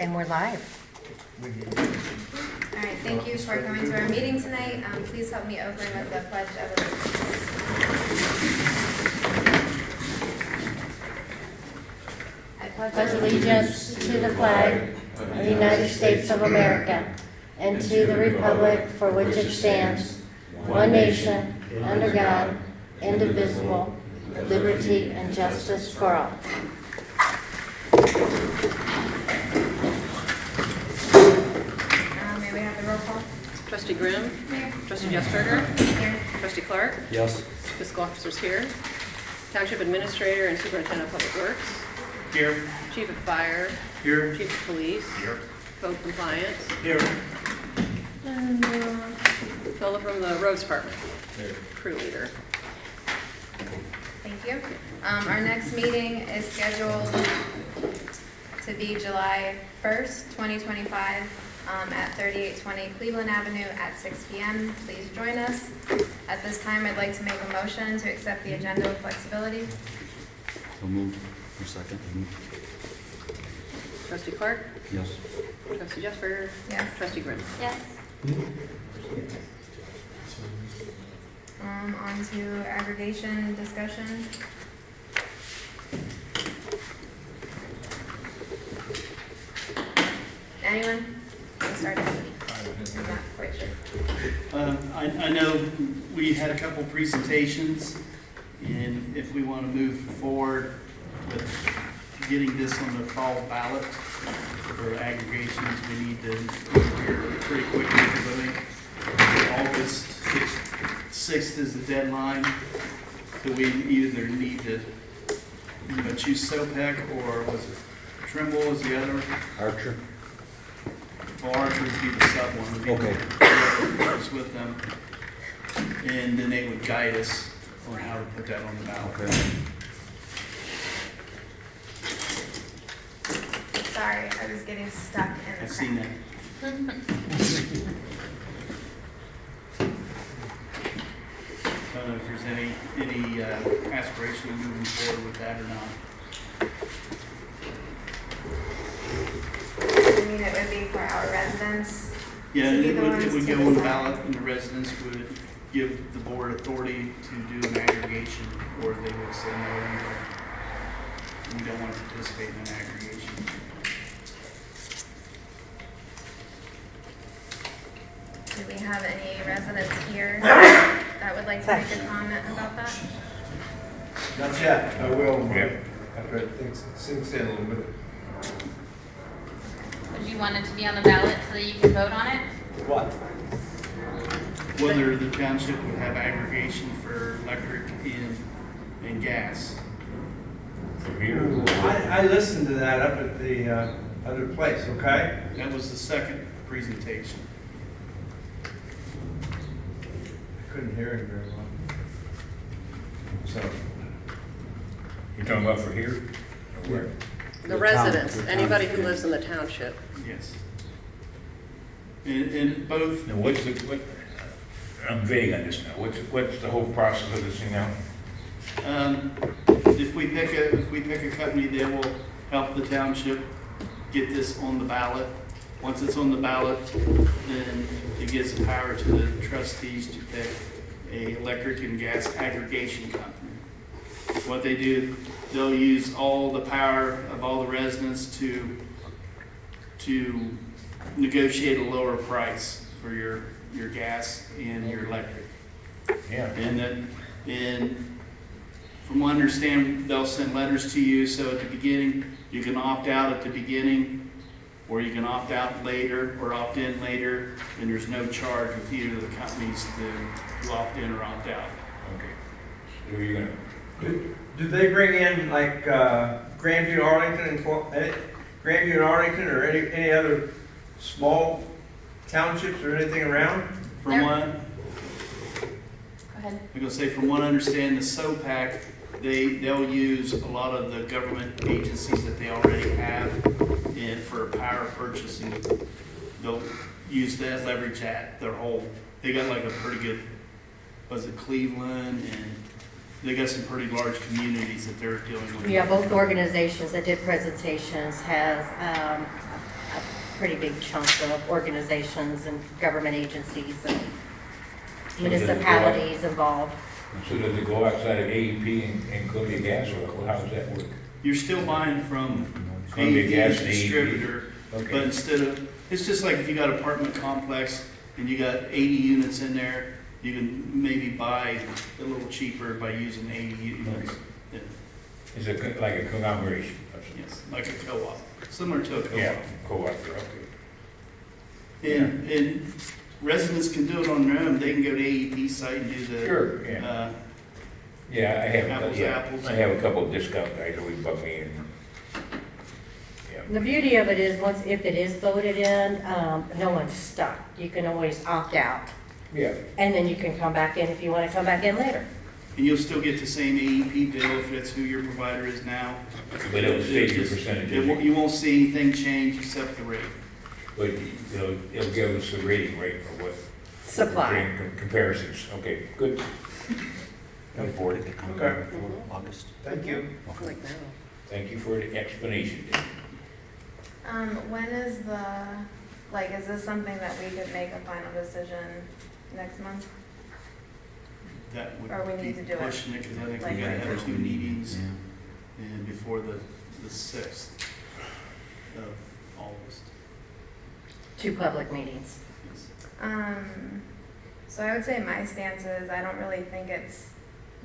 And we're live. All right, thank you for coming to our meeting tonight. Please help me open with the Pledge of Allegiance. I Pledge allegiance to the flag of the United States of America and to the republic for which it stands, one nation, under God, indivisible, with liberty and justice for all. May we have the roll call? Trustee Grimm? Here. Trustee Jessberger? Here. Trustee Clark? Yes. Fiscal officers here. Township Administrator and Superintendent of Public Works. Here. Chief of Fire. Here. Chief of Police. Here. Code Compliance. Here. And Philip from the Roads Department. Here. Crew leader. Thank you. Our next meeting is scheduled to be July 1st, 2025, at 3820 Cleveland Avenue at 6 p.m. Please join us. At this time, I'd like to make a motion to accept the agenda with flexibility. So moved. For second. Trustee Clark? Yes. Trustee Jessberger? Yes. Trustee Grimm? Yes. On to aggregation discussion. Anyone? We'll start. I'm not quite sure. I know we had a couple presentations, and if we want to move forward with getting this on the fall ballot for aggregations, we need to move here pretty quickly, because I think August 6th is the deadline, so we either need to choose SOPEC, or was it Trimble was the other? Archer. Well, Archer would be the sub one. Would be Okay. works with them, and then they would guide us on how to put that on the ballot. Okay. Sorry, I was getting stuck in the I've seen that. I don't know if there's any aspiration of moving forward with that or not. I mean, it would be for our residents. Yeah, to be it the would ones go to on the decide. ballot, and the residents would give the board authority to do an aggregation, or they would say, no, we don't want to participate in an aggregation. Do we have any residents here that would like to make a comment about that? Not yet, I will, after things sinks in a little bit. Would you want it to be on the ballot so that you can vote on it? What? Whether the township would have aggregation for electric and gas. I listened to that up at the other place, okay? That was the second presentation. I couldn't hear him very well. So, You're talking about for here? Or where? The residents, anybody who lives in the township. Yes. And both, Now, I'm vague on this now. What's the whole process of this thing now? if we pick a company, they will help the township get this on the ballot. Once it's on the ballot, then it gives the power to the trustees to pick a electric and gas aggregation company. What they do, they'll use all the power of all the residents to negotiate a lower price for your gas and your electric. Yeah. And from what I understand, they'll send letters to you, so at the beginning, you can opt out at the beginning, or you can opt out later, or opt in later, and there's no charge with either of the companies to opt in or opt out. Okay. So you're gonna, do they bring in like Grandview, Arlington, or any other small townships or anything around? From There- what, Go ahead. I'm gonna say, from what I understand, the SOPAC, they'll use a lot of the government agencies that they already have, and for power purchasing, they'll use that, leverage that, they got like a pretty good, was it Cleveland, and they got some pretty large communities that they're dealing with. Yeah, both organizations that did presentations has pretty big chunk of organizations and government agencies and So does it go out- municipalities involved. So does it go outside of AEP and Columbia Gas, or how does that work? You're still buying from Columbia AEP Gas and AEP? distributor, but Okay, instead of, it's just like if you got an apartment complex and you got 80 units in there, you can maybe buy a little cheaper by using 80 units. Yeah, it's like a conglomeration of something. yes, like a co-op, similar to a co-op. Yeah, co-op, okay. And residents can do it on their own. They can go to AEP site and do the. Sure, yeah. Yeah, I have, Apples to yeah, apples. I have a couple of discount guys always bug me and, yeah. The beauty of it is, once, if it is voted in, no one's stuck. You can always opt out. Yeah, And then you can come back in if you want to come back in later. And you'll still get the same AEP bill if that's who your provider is now. but it'll save your It percentages. won't- You won't see anything change except the rate. But, it'll give us the rating rate for what? Supply. rating comparisons, okay, good. Look forward to come Okay. back before August. Thank you. Like now. Thank you for the explanation. When is the, like, is this something that we could make a final decision next month? That would Or we need be to do it pushing it, because I think like we gotta right have First two meeting, meetings yeah. and before the 6th of August. 2 public meetings. Yes. So I would say my stance is, I don't really think it's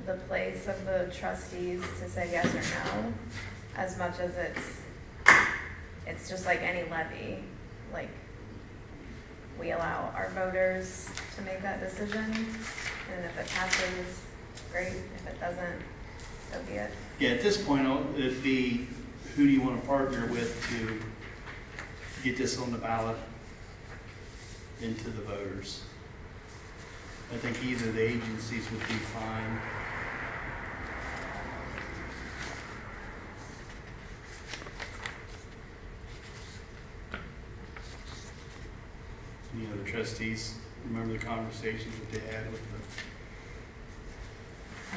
the place of the trustees to say yes or no, as much as it's just like any levy, like, we allow our voters to make that decision, and if it passes, great, if it doesn't, so be it. Yeah, at this point, it'd be, who do you want to partner with to get this on the ballot into the voters? I think either the agencies would be fine. Any other trustees remember the conversations that they had with the,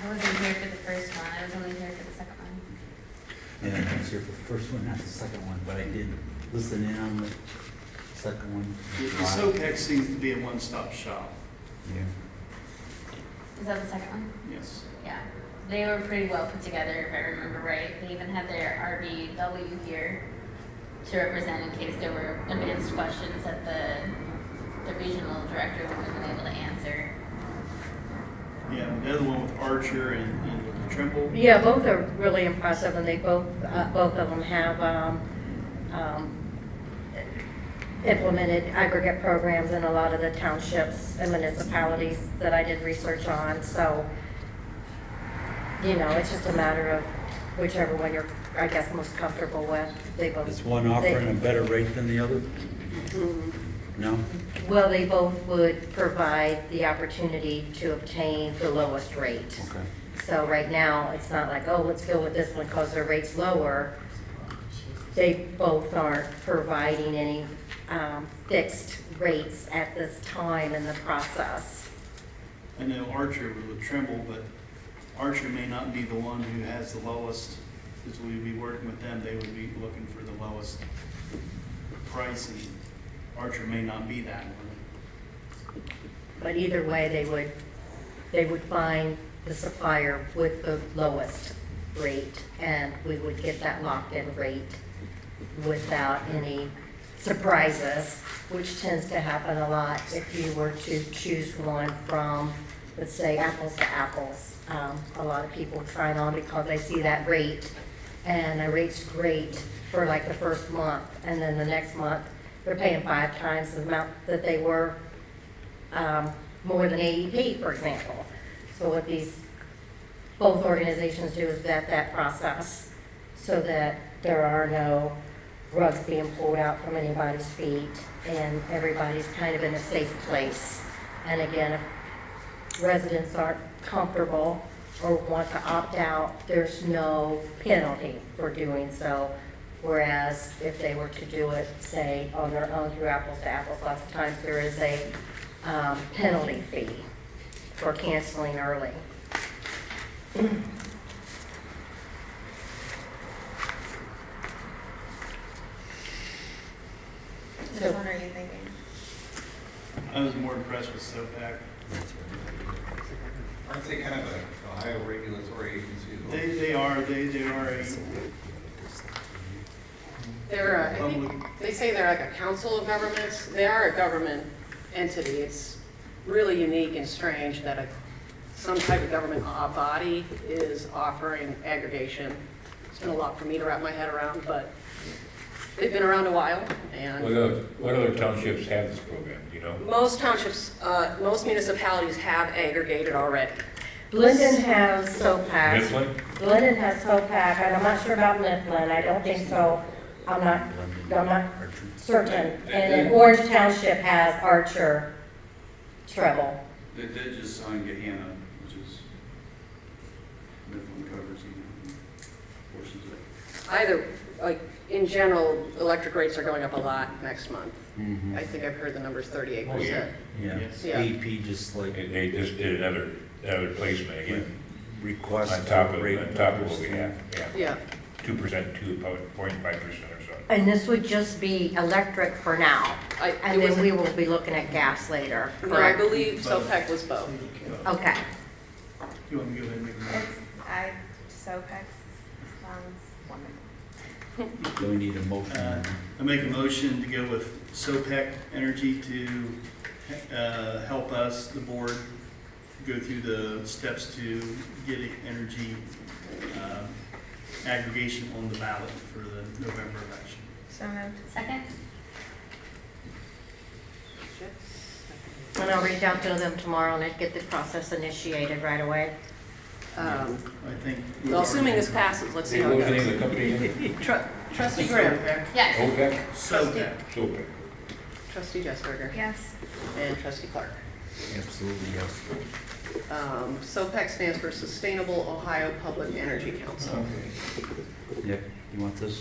I wasn't here for the first one, I was only here for the second one. Yeah, I was here for the first one, not the second one, but I did listen in on the second one. the SOPEC seems to be a one-stop shop, Yeah. Is that the second one? yes. Yeah. They were pretty well put together, if I remember right. They even had their RBW here to represent in case there were advanced questions that the regional director wouldn't have been able to answer. Yeah, the other one with Archer and Trimble. Yeah, both are really impressive, and they both of them have implemented aggregate programs in a lot of the townships and municipalities that I did research on. So, it's just a matter of whichever one you're, I guess, most comfortable with. They both. Is one offering a better rate than the other? No? Well, they both would provide the opportunity to obtain the lowest rate. Okay. So right now, it's not like, oh, let's go with this one because their rate's lower. They both aren't providing any fixed rates at this time in the process. I know Archer was with Trimble, but Archer may not be the one who has the lowest, because we'd be working with them, they would be looking for the lowest price, and Archer may not be that one. But either way, they would find the supplier with the lowest rate, and we would get that locked-in rate without any surprises, which tends to happen a lot if you were to choose one from, let's say, apples to apples. A lot of people sign on because they see that rate, and the rate's great for like the first month, and then the next month, they're paying 5 times the amount that they were more than AEP, for example. So what both organizations do is vet that process so that there are no rugs being pulled out from anybody's feet, and everybody's kind of in a safe place. And again, if residents aren't comfortable or want to opt out, there's no penalty for doing so. Whereas if they were to do it, say, on their own through apples to apples, lots of times there is a penalty fee for canceling early. Which one are you thinking? I was more impressed with SOPAC. Aren't they kind of an Ohio regulatory agency? They are a They're, I public, think, they say they're like a council of governments. They are a government entity. It's really unique and strange that some type of government body is offering aggregation. It's been a lot for me to wrap my head around, but they've been around a while, and What other townships have this program, do you know? most townships, most municipalities have aggregated already. Glendon has SOPAC. Mifflin? Glendon has SOPAC, and I'm not sure about Mifflin, I don't think so. I'm not certain. And then Orange Township has Archer Treble. They did just sign Gehanna, which is Mifflin covers, portions of it. Either, like, in general, electric rates are going up a lot next month. Mhm. I think I've heard the number's 38%. Yeah, Yes. Yeah. AP just like They just did another placement again, request. on top for of, rate on top of what numbers. we have, yeah. Yeah, 2%, 2.5% or so. And this would just be electric for now, and then we will be looking at gas later, no, I correct? believe SOPEC was both. Okay. you want me to go ahead and make a motion? SOPEX sounds wonderful. Do we need a motion? I make a motion to go with SOPEC Energy to help us, the board, go through the steps to get energy aggregation on the ballot for the November election. So moved. Second? And I'll reach out to them tomorrow and get the process initiated right away. I think. Well, assuming this passes, let's see Hey, how what it was the name of goes. the company again? Trustee Grimm, SOPEC? Yes. OPEC? SOPEC. SOPEC. Trustee Jessberger, Yes. and Trustee Clark. Absolutely, yes. SOPEC stands for Sustainable Ohio Public Energy Council. Nick, you want this?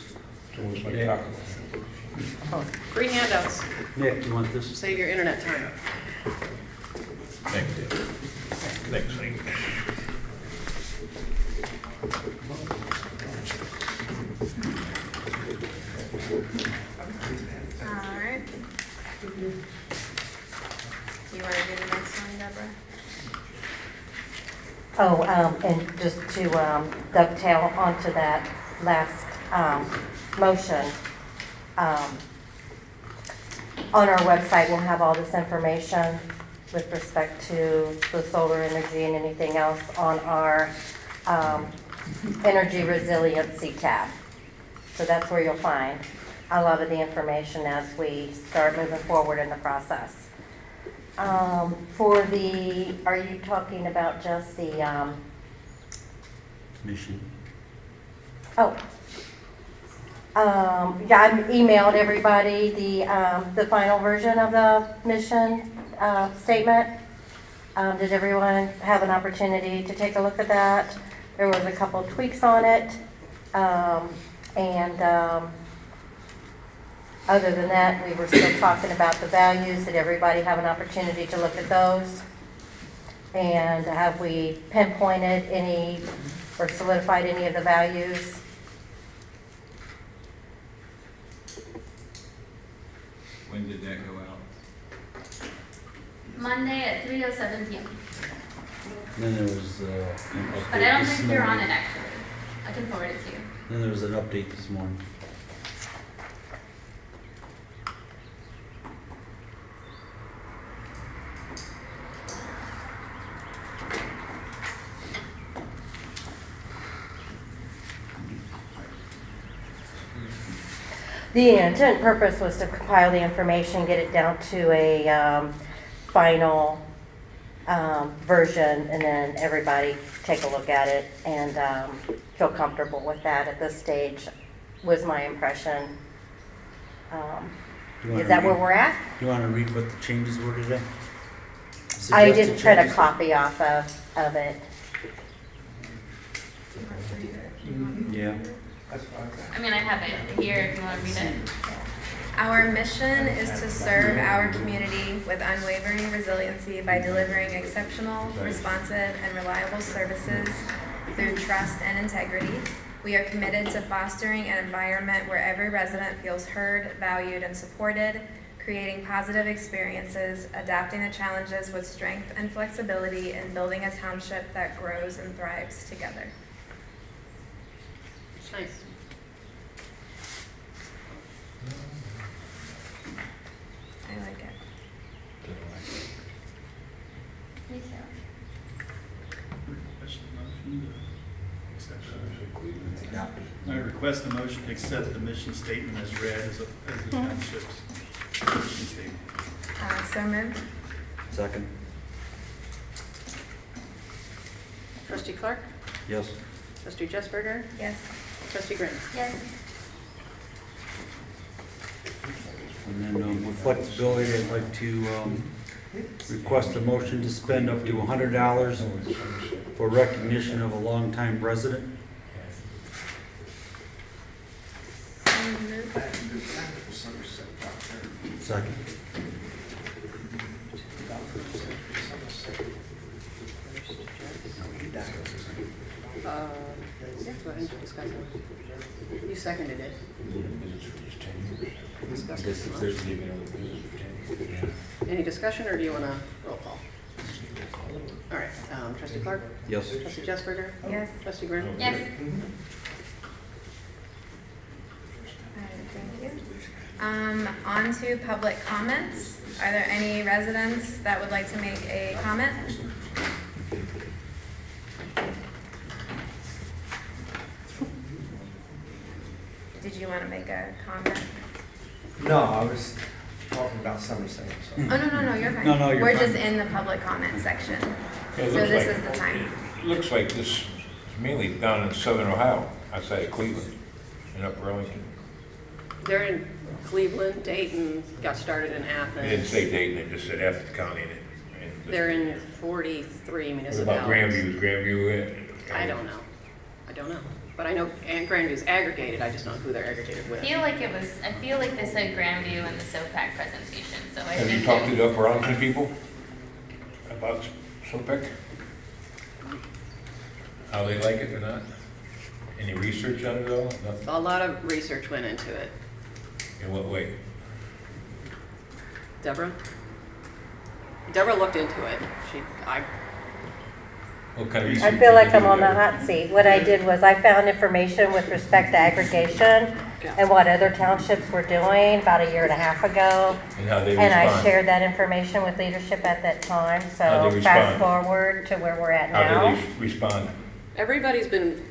So what's my Yeah. talk Free handouts, Nick, you want this? save your internet time. Thanks, Dave. Thanks, Link. All right. You want to do the next one, Deborah? Oh, and just to dovetail onto that last motion, on our website, we'll have all this information with respect to the solar energy and anything else on our energy resiliency tab. So that's where you'll find a lot of the information as we start moving forward in the process. For the, are you talking about just the, Mission. yeah, I emailed everybody the final version of the mission statement. Did everyone have an opportunity to take a look at that? There was a couple tweaks on it. Other than that, we were still talking about the values. Did everybody have an opportunity to look at those? And have we pinpointed any or solidified any of the values? When did that go out? Monday at 3:07 p.m. Then there was an update But I don't this think you're on morning. it actually. I can forward it to you. Then there was an update this morning. The intent and purpose was to compile the information, get it down to a final version, and then everybody take a look at it and feel comfortable with that at this stage, was my impression. You wanna Is that where read- we're at? You want to read what the changes were today? I Suggested didn't print a changes? copy off of it. Yeah. That's fine. I mean, I have it here if you want to read it. Our mission is to serve our community with unwavering resiliency by delivering exceptional, responsive, and reliable services through trust and integrity. We are committed to fostering an environment where every resident feels heard, valued, and supported. creating positive experiences, adapting to challenges with strength and flexibility, and building a township that grows and thrives together. It's nice. I like it. Me too. Request a motion to accept that. I request a motion to accept the mission statement as read as a township's mission statement. So moved. Second. Trustee Clark? Yes. Trustee Jesberger? Yes. Trustee Grant? Yes. And then with flexibility, I'd like to request a motion to spend up to $100 for recognition of a longtime resident. So moved. Second. Yeah, go ahead and discuss it. You seconded it. Discuss it. Any discussion, or do you want to roll call? All right, Trustee Clark? Yes. Trustee Jesberger? Yes. Trustee Grant? Yes. All right, thank you. On to public comments. Are there any residents that would like to make a comment? Did you want to make a comment? No, I was talking about Somerset, so. Oh, no, you're fine. No, you're We're fine. just in the public comment section. Yeah, it So looks this like- is the time. It looks like this is mainly down in southern Ohio, outside of Cleveland, and up Burlington. They're in Cleveland, Dayton, got started in Athens. It didn't say Dayton, it just said Athens County. They're in 43 What municipalities. about Grandview? Is Grandview? I don't know. But I know Grandview's aggregated, I just don't know who they're aggregated with. I feel like they said Grandview in the SOPAC presentation, so I Have you think talked to it the was- Upper Arlington people about SOPEC? How they like it or not? Any research on it at all? Nothing? A lot of research went into it. In what way? Deborah looked into it. What kind of I research? feel like did you I'm on do the there? hot seat. What I did was I found information with respect to aggregation and what other townships were doing about a year and a half ago. And how they And I respond? shared that information with leadership at that time. How'd So they fast respond? forward to where we're at How now. did they respond? Everybody's been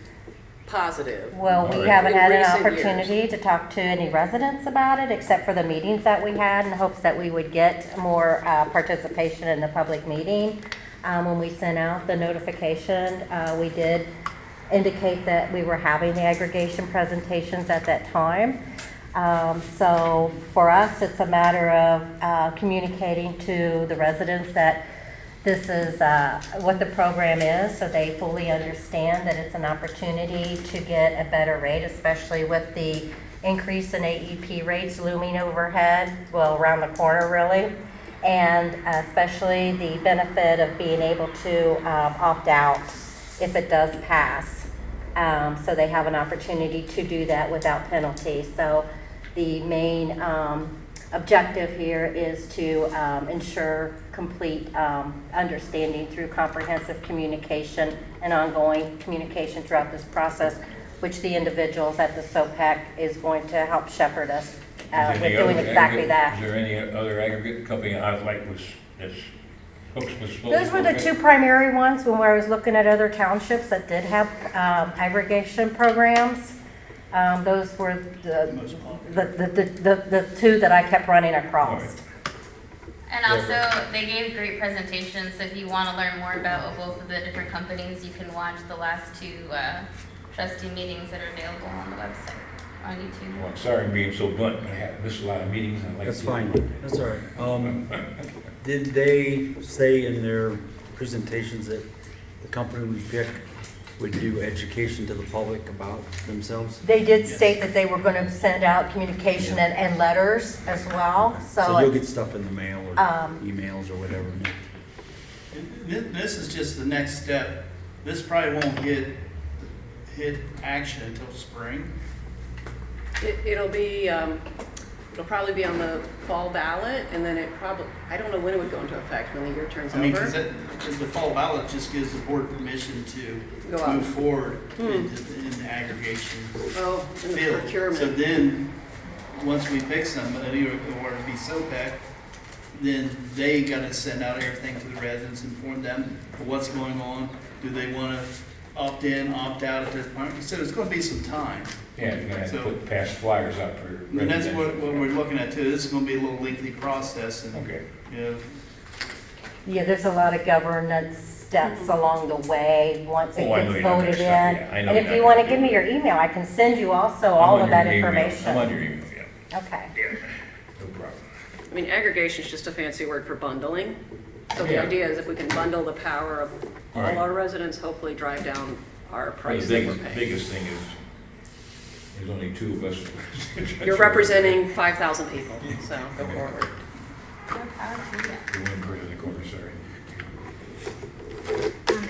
positive. Well, we Alright. haven't had an In recent opportunity to talk to any residents about it, except for the meetings that we had in hopes that we would get more participation in the public meeting. When we sent out the notification, we did indicate that we were having the aggregation presentations at that time. So for us, it's a matter of communicating to the residents that this is what the program is, so they fully understand that it's an opportunity to get a better rate, especially with the increase in AEP rates looming overhead, well, around the corner really, and especially the benefit of being able to opt out if it does pass. So they have an opportunity to do that without penalty. So the main objective here is to ensure complete understanding through comprehensive communication and ongoing communication throughout this process, which the individuals at the SOPAC is going to help shepherd us Is there with any doing other exactly aggregate- that. Is there any other aggregate company I like was, that's, hooks was. Those were the two primary ones when I was looking at other townships that did have aggregation programs. Those were Most popular. the two that I kept running across. Alright. And also, they gave great presentations, so if you want to learn more about both of the different companies, you can watch the last two trustee meetings that are available on the website, on YouTube. Well, I'm sorry I'm being so blunt, but I have missed a lot of meetings. and I'd like That's to- fine. That's all right. Did they say in their presentations that the company we pick would do education to the public about themselves? They did state that they were going to send out communication and letters as well, So you'll so, get stuff in the mail or emails or whatever. This is just the next step. This probably won't hit action until spring. It'll be It'll probably be on the fall ballot, and then it probably, I don't know when it would go into effect, when the year turns I mean, because over. the fall ballot just gives the board permission to Go out. move forward in the aggregation Oh, and the field. So procurement. then, once we pick somebody, or it'd be SOPEC, then they gotta send out everything to the residents, inform them of what's going on. Do they wanna opt in, opt out at this point? So it's gonna be some time. Yeah, you're gonna have to So- put pass flyers out for. And that's what we're looking at too. This is gonna be a little lengthy process and, Okay. you know, Yeah, there's a lot of governance steps along the way, once it Oh, I know gets you're not gonna voted in. stop. Yeah, I know And if you're you not want to gonna give do me it. your email, I can send you also I'm all on of that your email. information. I'm on your email, yeah. Okay. No problem. I mean, aggregation is just a fancy word for bundling. So the Yeah. idea is if we can bundle the power of all Right. our residents, hopefully drive down our Probably price the that we're paying. biggest thing is, there's only two of us. You're representing 5,000 people, so go forward. More power to you. The one person in the corner, sorry.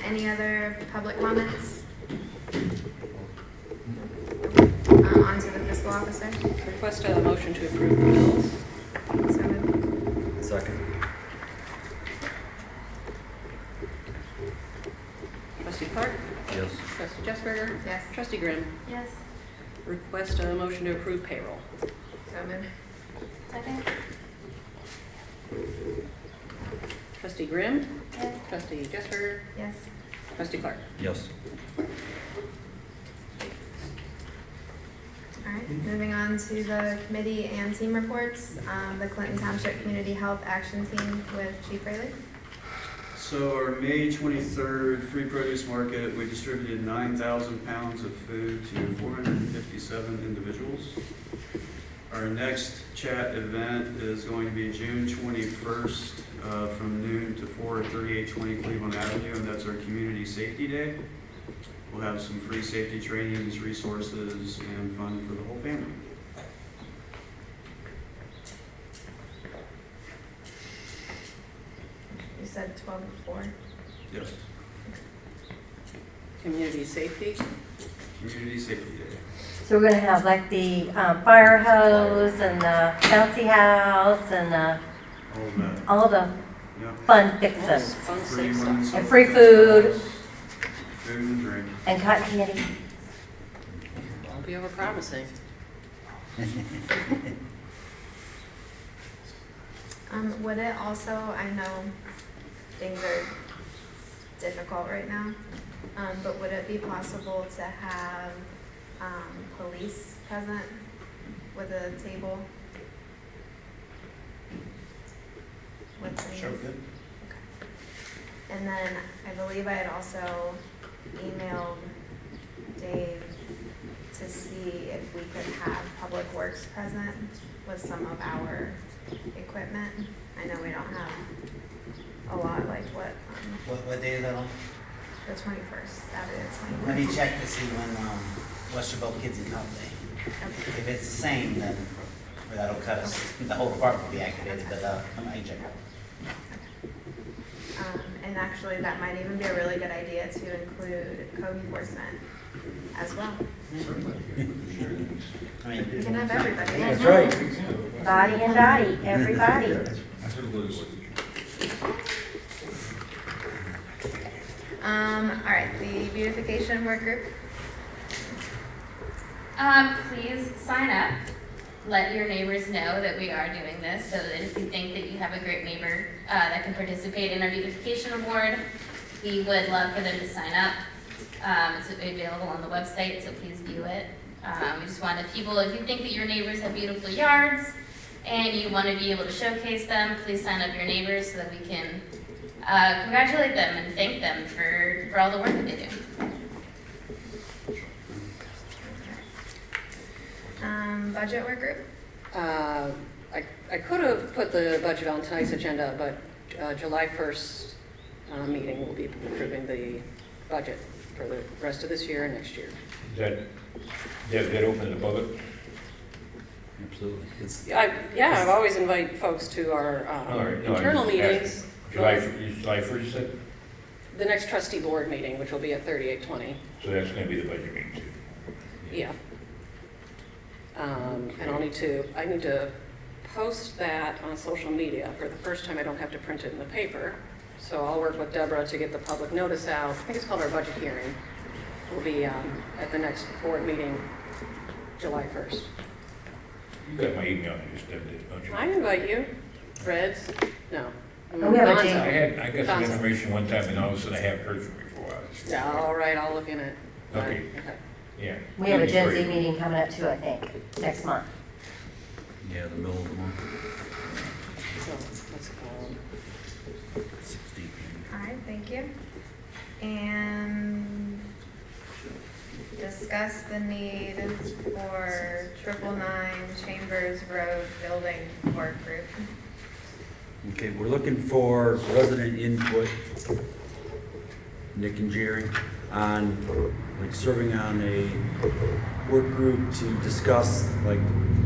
Any other public comments? On to the fiscal officer. Request a motion to approve the bills. So moved. Second. Trustee Clark, Yes. trustee Jessberger, Yes. trustee Grimm. Yes. Request a motion to approve payroll. So moved. Second? Trustee Grimm, Yes. trustee Jessberger, Yes. trustee Clark. Yes. All right, moving on to the committee and team reports. The Clinton Township Community Health Action Team with Chief Rayleigh. So our May 23rd free produce market, we distributed 9,000 pounds of food to 457 individuals. Our next chat event is going to be June 21st from noon to 4 at 3820 Cleveland Avenue, and that's our Community Safety Day. We'll have some free safety trainings, resources, and fun for the whole family. You said 12 to 4. Yes, Community safety. Community Safety Day. So we're gonna have like the fire hose and the bouncy house and All of that. all the Yeah. fun Yes, fixins. fun, Free safe ones. stuff. And free food. Food and drink. And cotton candy. Don't be over promising. Would it also, I know things are difficult right now, but would it be possible to have police present with a table? With things? Sure, good. Okay. And then I believe I had also emailed Dave to see if we could have Public Works present with some of our equipment. I know we don't have a lot like What day is that on? the 21st, Saturday the 21st. Let me check to see when, what's your both kids in Cup Day. Okay. If it's the same, then that'll cut us, the whole department will be activated, but, I might check. And actually, that might even be a really good idea to include code enforcement as well. I mean, We can have everybody. That's right. Body and Dottie, everybody. All right, the beautification work group. Please sign up. Let your neighbors know that we are doing this, so that if you think that you have a great neighbor that can participate in our beautification award, we would love for them to sign up. It's available on the website, so please view it. We just wanted people, if you think that your neighbors have beautiful yards and you want to be able to showcase them, please sign up your neighbors so that we can congratulate them and thank them for all the work that they do. Budget work group. I could have put the budget on tonight's agenda, but July 1st meeting will be approving the budget for the rest of this year and next year. Is that open to the public? Absolutely. It's I've always invite folks to our All right, no, I internal just asked. meetings. July 1st, you said? The next trustee board meeting, which will be at 3820. So that's gonna be the budget meeting too? Yeah. And I need to post that on social media. For the first time, I don't have to print it in the paper. So I'll work with Deborah to get the public notice out. I think it's called our budget hearing. Will be at the next board meeting, July 1st. You got my email, you just did it, don't you? I invite you. Reds? No. Oh, we have a Gonzo. date. I got some Gonzo. information one time and all of a sudden I haven't heard from you for a while. Yeah, all right, I'll look in it. Okay. Yeah. We have a Gen Z Great. meeting coming up too, I think, next month. Yeah, the middle of the month. So, what's it called? 16. All right, thank you. And discuss the need for 999 Chambers Road building work group. Okay, we're looking for resident input, Nick and Jerry, on, like, serving on a work group to discuss, like,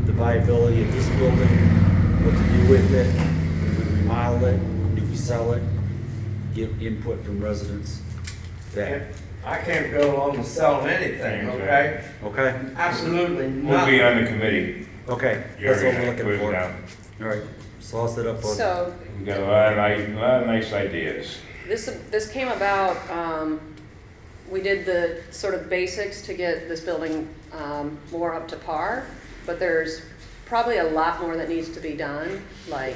the viability of this building, what to do with it, do we remodel it, do we sell it, get input from residents. That, I can't go along with selling anything, okay? okay? Absolutely We'll be nothing. on the committee. Okay, You that's what already we're put looking it for. down. All right, so I'll set up a, So We got a lot of nice ideas. this came about, we did the sort of basics to get this building more up to par, but there's probably a lot more that needs to be done, like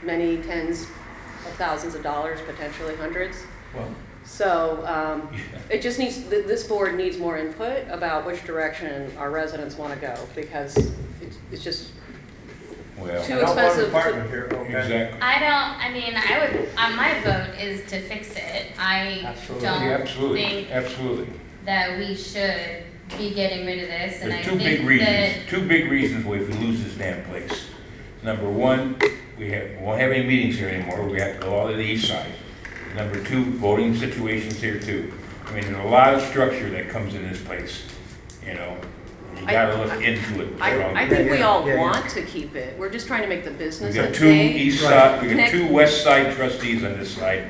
many tens of thousands of dollars, potentially hundreds. Well, So it just needs, this board needs more input about which direction our residents want to go, because it's just well, too I don't want an expensive apartment to. here, okay? exactly. I would, my vote is to fix it. I Absolutely. don't Absolutely, think absolutely. that we should be getting rid of this, and I There's two big think that. reasons, two big reasons why if we lose this damn place. Number one, we won't have any meetings here anymore, we have to go all to the east side. Number two, voting situations here too. I mean, there's a lot of structure that comes in this place, you know? You gotta look into it. I think we Yeah, all yeah, yeah. want to keep it. We're just trying to make the We business got of two today. east side, we got Nick. two west side trustees on this side.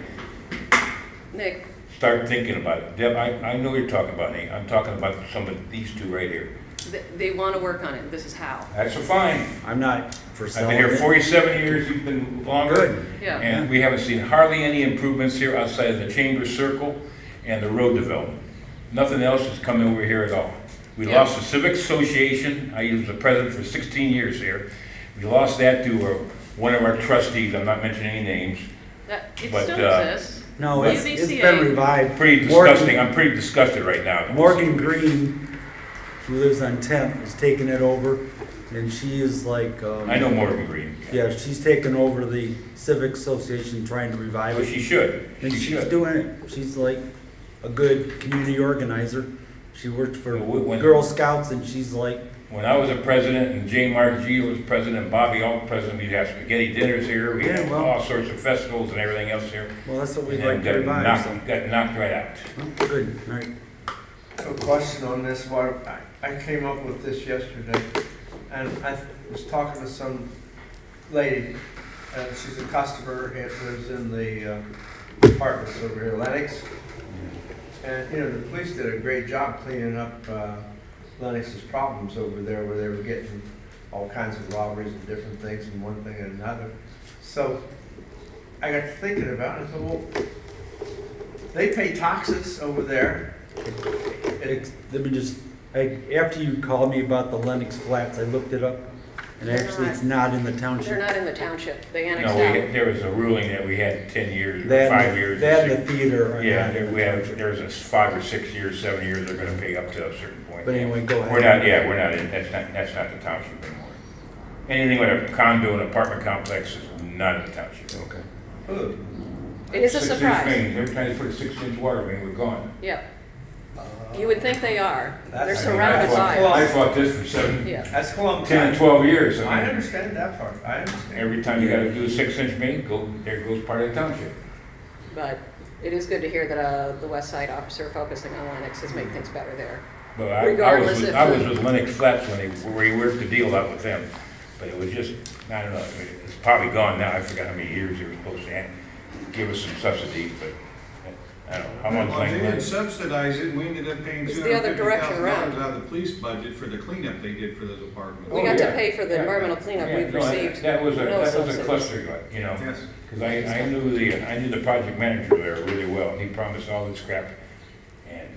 Nick, Start thinking about it. Deb, I know you're talking about me. I'm talking about some of these two right here. they want to work on it. This is how. That's fine. I'm not for I've selling been here it. 47 years, you've been longer. Good. Yeah. And we haven't seen hardly any improvements here outside of the Chamber Circle and the road development. Nothing else has come over here at all. We Yeah. lost the Civic Association. I was the president for 16 years here. We lost that to one of our trustees, I'm not mentioning any names. It But, still exists. No, it's UBCA. been revived. Pretty disgusting, I'm pretty disgusted right now. Morgan Green, who lives on 10th, is taking it over, and she is like, I know Morgan Green. yeah, she's taken over the Civic Association, trying to revive Well, it. she should. And She she's should. doing it. She's like a good community organizer. She worked for When- Girl Scouts, and she's like, When I was a president and J. Mark G. was president, and Bobby Alt president, we'd have spaghetti dinners here, we Yeah, had well- all sorts of festivals and everything else here. well, that's what we'd And like then to got revive, knocked, so. got knocked right out. Well, good, all right. A question on this, why, I came up with this yesterday, and I was talking to some lady, and she's a customer, and lives in the apartments over here, Lennox. And, you know, the police did a great job cleaning up Lennox's problems over there, where they were getting all kinds of robberies and different things, and one thing and another. So, I got to thinking about it, and I thought, well, they pay taxes over there. Let me just, after you called me about the Lennox Flats, I looked it up, and They're actually not. it's not in the They're township. not in the township. They annexed No, out. there was a ruling that we had 10 years, That 5 and years. the- that and the theater are Yeah, not in the we have, township. there's a 5 or 6 years, 7 years, they're gonna pay up to a certain point. But anyway, go ahead. We're not, yeah, we're not in, that's not the township anymore. Anything with a condo and apartment complex is not in the township. Okay. Ugh. It is a 6-inch surprise. main, they're trying to put a 6-inch water main, we're gone. Yeah. You would think they are. They're That's- surrounded by it. I fought this for 7, Yeah. That's Columbus. 10 and 12 years. I mean, understand that part, I understand. every time you gotta do a 6-inch main, there goes part of the township. But it is good to hear that the West Side officer focusing on Lennox has made things better there. But I Regardless was, if I was the- with Lennox Flats when we worked the deal out with them. But it was just, I don't know, it's probably gone now. I forgot how many years they were supposed to give us some subsidies, but I don't know, how much Well, like they didn't that? subsidize it, and we ended up paying It's two the hundred other fifty direction thousand around. dollars out of the police budget for the cleanup they did for those apartments. We Oh, got to yeah. pay for the Yeah. environmental cleanup, Yeah, we've no, received that was no a subsidies. cluster, like, you know, Yes. because I knew the project manager there really well. He promised all this crap, and,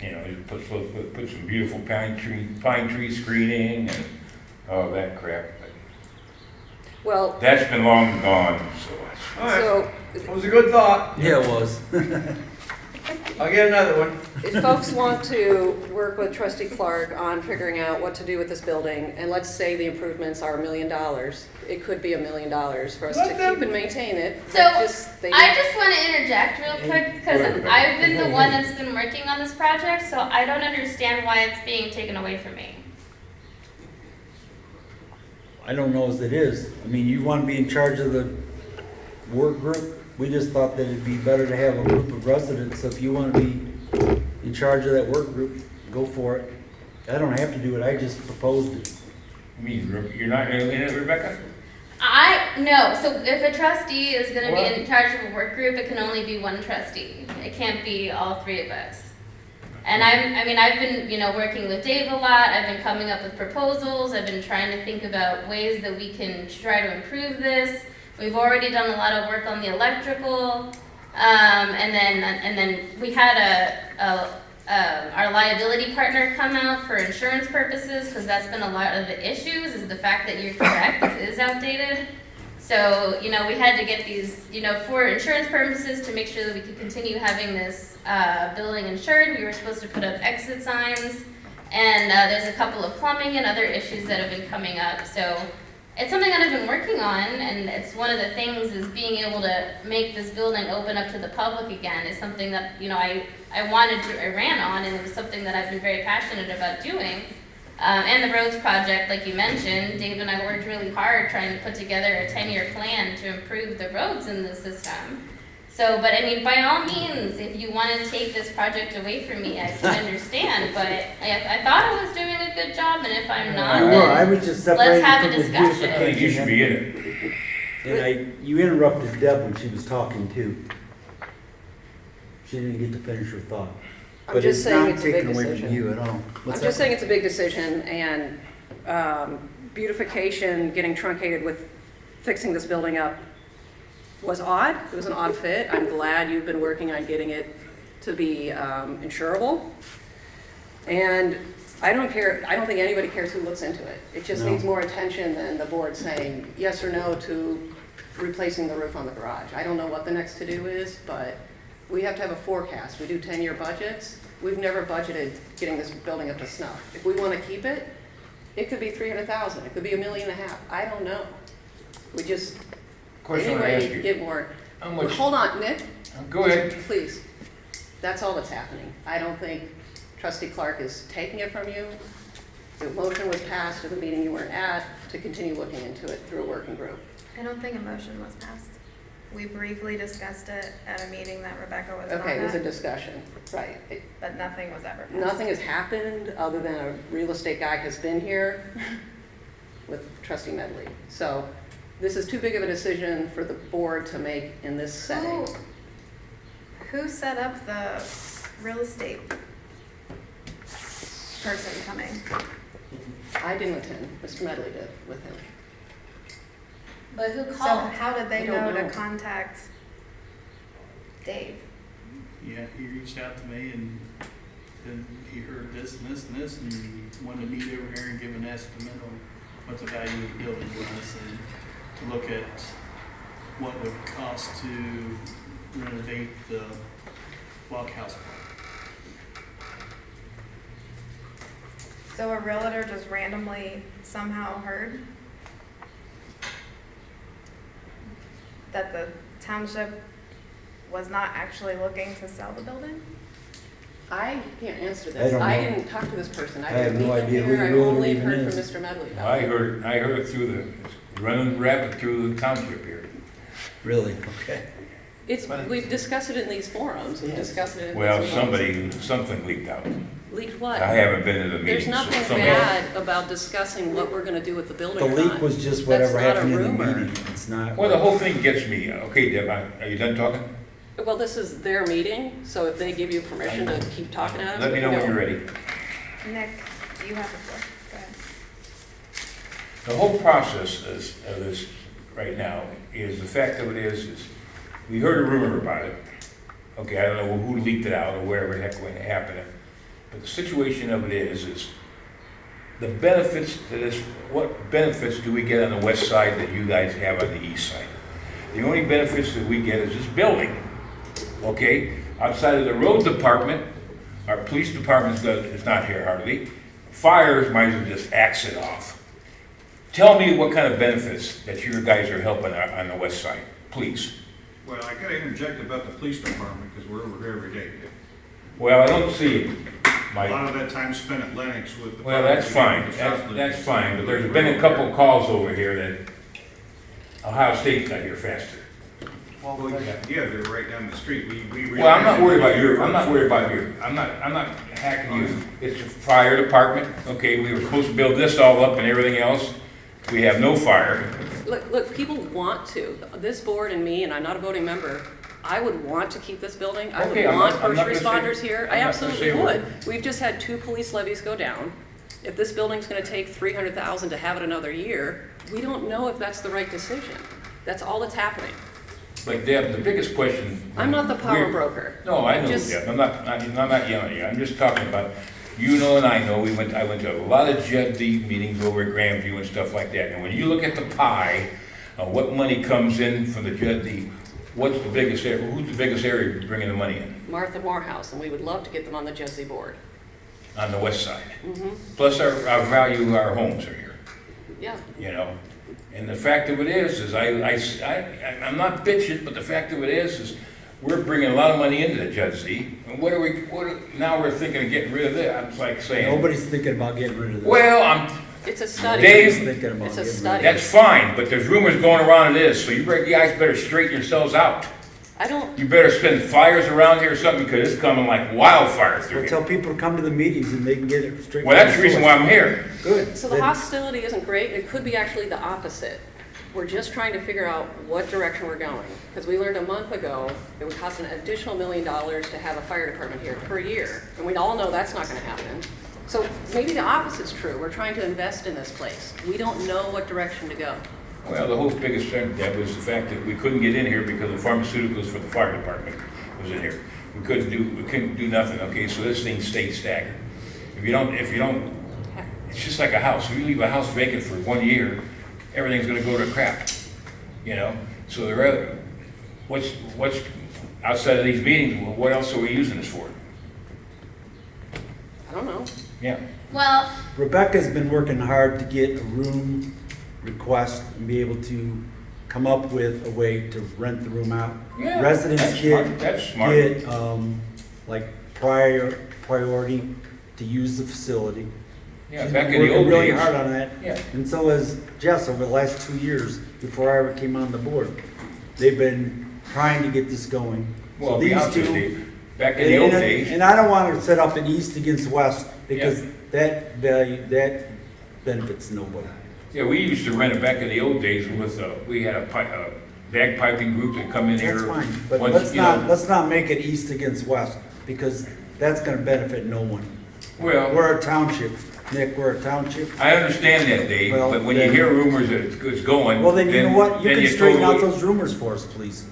you know, he put some beautiful pine tree screening and all that crap. But Well, that's been long gone, so. All right, so it was a good thought. Yeah, it was. I'll get another one. if folks want to work with trustee Clark on figuring out what to do with this building, and let's say the improvements are $1 million, it could be $1 million for us to keep and maintain it. So, they I just want to interject real quick, because I've been the one that's been working on this project, so I don't understand why it's being taken away from me. I don't know as it is. I mean, you want to be in charge of the work group? We just thought that it'd be better to have a group of residents. So if you want to be in charge of that work group, go for it. I don't have to do it. I just proposed it. You mean, you're not in it, Rebecca? No, so if a trustee is gonna Well- be in charge of a work group, it can only be one trustee. It can't be all three of us. And I've been, working with Dave a lot, I've been coming up with proposals, I've been trying to think about ways that we can try to improve this. We've already done a lot of work on the electrical, and then we had our liability partner come out for insurance purposes, because that's been a lot of the issues, is the fact that you're correct, this is outdated. So, we had to get these, for insurance purposes, to make sure that we could continue having this building insured, we were supposed to put up exit signs, and there's a couple of plumbing and other issues that have been coming up, so it's something that I've been working on, and it's one of the things is being able to make this building open up to the public again is something that, I ran on, and it was something that I've been very passionate about doing. And the roads project, like you mentioned, Dave and I worked really hard trying to put together a 10-year plan to improve the roads in the system. So, but by all means, if you want to take this project away from me, I can understand, but I thought I was doing a good job, and if I'm not, You were. I then was just let's separating have a from the discussion. I think you should be in it. And you interrupted Deb when she was talking too. She didn't get to finish her thought. I'm But just saying not it's a big taken away from decision. you at all. I'm What's just that? saying it's a big decision, and beautification, getting truncated with fixing this building up was odd. It was an odd fit. I'm glad you've been working on getting it to be insurable. And I don't care, I don't think anybody cares who looks into it. It just No. needs more attention than the board saying yes or no to replacing the roof on the garage. I don't know what the next to-do is, but we have to have a forecast. We do 10-year budgets. We've never budgeted getting this building up to snuff. If we want to keep it, it could be 300,000, it could be $1.5 million. I don't know. We just, Question I anyway, ask need to you. get more. How much? Hold on, Nick. Go ahead. Please. That's all that's happening. I don't think trustee Clark is taking it from you. The motion was passed at the meeting you weren't at to continue looking into it through a working group. I don't think a motion was passed. We briefly discussed it at a meeting that Rebecca was Okay, it was a on, discussion, right. but nothing was ever passed. Nothing has happened other than a real estate guy has been here with trustee Medley. So this is too big of a decision for the board to make in this setting. Who set up the real estate person coming? I didn't attend, Mr. Medley did with him. But who So called? how did I they don't know to know. contact Dave? Yeah, he reached out to me and then he heard this and this and this and he wanted to meet over here and give an estimate on what the value of the building was and to look at what would it cost to renovate the blockhouse park. So a realtor just randomly somehow heard that the township was not actually looking to sell the building? I can't answer I this. don't I know. didn't talk to this person. I have didn't no meet him idea who here. the I realtor only even heard is. from Mr. Medley about I it. heard it through running rabbit through the township here. Really? Okay. We've discussed it in these forums. We've discussed it in Well, these forums. something leaked out. Leaked what? I haven't been to the There's meetings. nothing Somebody- bad about discussing what we're gonna do with the building The or leak not. was just That's whatever not a happened in the rumor. meeting. It's not. Well, the whole thing gets me. Okay, Deb, are you done talking? Well, this is their meeting, so if they give you permission to keep talking at them. Let me know when you're ready. Nick, you have the floor. Go ahead. The whole process of this right now is, the fact of it is we heard a rumor about it. Okay, I don't know who leaked it out or whatever the heck went to happen. But the situation of it is the benefits to this, what benefits do we get on the west side that you guys have on the east side? The only benefits that we get is this building, okay? Outside of the road department, our police department is not here hardly. Fires might as well just axe it off. Tell me what kind of benefits that you guys are helping on the west side, please. Well, I gotta interject about the police department, because we're over here every day. Well, I don't see A my, lot of that time spent at Lennox with the. well, that's fine, that's fine, but there's been a couple of calls over here that Ohio State got here faster. Well, yeah, they're right down the street. We. Well, I'm not worried about your, I'm not not hacking you. It's the fire department, okay, we were supposed to build this all up and everything else. We have no fire. Look, people want to. This board and me, and I'm not a voting member, I would want to keep this building. I would Okay, I'm want not- I'm not first gonna say- responders here. I'm I not gonna absolutely say a word. would. We've just had 2 police levies go down. If this building's gonna take $300,000 to have it another year, we don't know if that's the right decision. That's all that's happening. But Deb, the biggest question. I'm not the power broker. No, I know, Just- Deb, I'm not yelling at you, I'm just talking about, you know and I know, I went to a lot of Judd Deep meetings over at Grandview and stuff like that, and when you look at the pie, of what money comes in from the Judd Deep, what's the biggest area, who's the biggest area bringing the money in? Martha Morehouse, and we would love to get them on the Jesse board. On the west side. Mm-hmm. Plus our value, our homes are here, Yeah. you know? And the fact of it is I'm not bitching, but the fact of it is we're bringing a lot of money into the Judge Z. And now we're thinking of getting rid of it. I'm like saying, Nobody's thinking about getting rid of this. well, It's a study. Dave, Thinking about It's a getting rid of study. that's fine, but there's rumors going around it is, so you guys better straighten yourselves out. I don't, You better spend fires around here or something, because it's coming like wildfire through Well, tell here. people to come to the meetings and they can get it straight. Well, that's the from reason source. why I'm here. Good. so the Then- hostility isn't great. It could be actually the opposite. We're just trying to figure out what direction we're going. Because we learned a month ago it would cost an additional $1 million to have a fire department here per year. And we all know that's not going to happen. So maybe the opposite's true. We're trying to invest in this place. We don't know what direction to go. Well, the whole biggest thing, Deb, was the fact that we couldn't get in here because the pharmaceuticals for the fire department was in here. We couldn't do nothing, okay, so this thing stayed staggered. If you don't, it's just like a house. If you leave a house vacant for 1 year, everything's gonna go to crap, you know? So what's outside of these meetings, what else are we using this for? I don't know. Yeah, Well, Rebecca's been working hard to get a room request and be able to come up with a way to rent the room out. Yeah, Residents that's smart. That's smart. get, like priority to use the facility. yeah, She's back been in the working old really days. hard on that. Yeah. And so has Jess over the last 2 years, before I ever came on the board. They've been trying to get this going. Well, So to be these honest with two, you, back in the old days, and I don't want to set up an east against west, because that benefits nobody. yeah, we used to rent it back in the old days with, we had a bagpiping group that come in here. That's fine, but once, you know. let's not make it east against west, because that's gonna benefit no one. Well, We're a township, Nick, we're a township. I understand that, Dave, Well, but when you then- hear rumors that it's going. Well, then you know what, you then can straighten out totally- those rumors for us, please.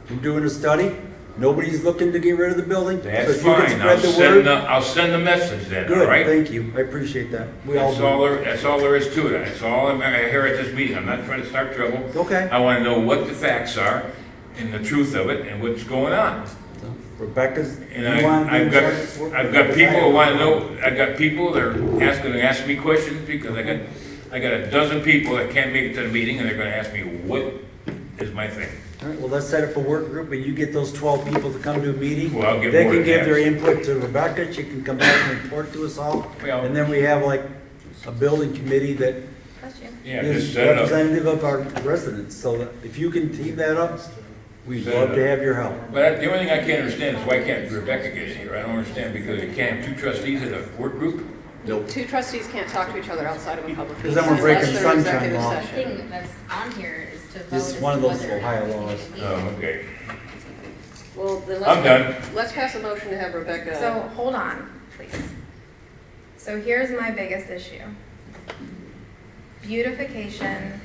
We're doing a study, nobody's looking to get rid of the building, so That's if you can fine, I'll spread the send word. I'll send the message then, all Good, right? thank you, I appreciate that. We all That's all there is to it. That's all I'm gonna hear at this meeting. I'm not trying to start trouble. Okay. I wanna know what the facts are and the truth of it and what's going on. Rebecca's, And you wanna be in I've got charge? I've got people who wanna know, I've got people that are asking me questions because I got a dozen people that can't make it to the meeting and they're gonna ask me what is my thing. All right, well, let's set up a work group, and you get those 12 people to come to a meeting. Well, I'll get They more can than give their that. input to Rebecca, she can come back and report to us all. Well- And then we have like a building committee that Question. Yeah, is just set it up. representative of our residents, so that if you can team that up, we'd Set it love up. to have your help. But the only thing I can't understand is why can't Rebecca get in here? I don't understand because you can't have 2 trustees in a work group? 2 trustees can't talk to each other outside of a public meeting. Because then we're breaking unless they're in sunshine executive law. the session. thing that's on here is to vote This as is to one of those whether or not Ohio we can laws. meet. Oh, okay. Well, then I'm done. let's pass a motion to have Rebecca. So, hold on, please. So here's my biggest issue. Beautification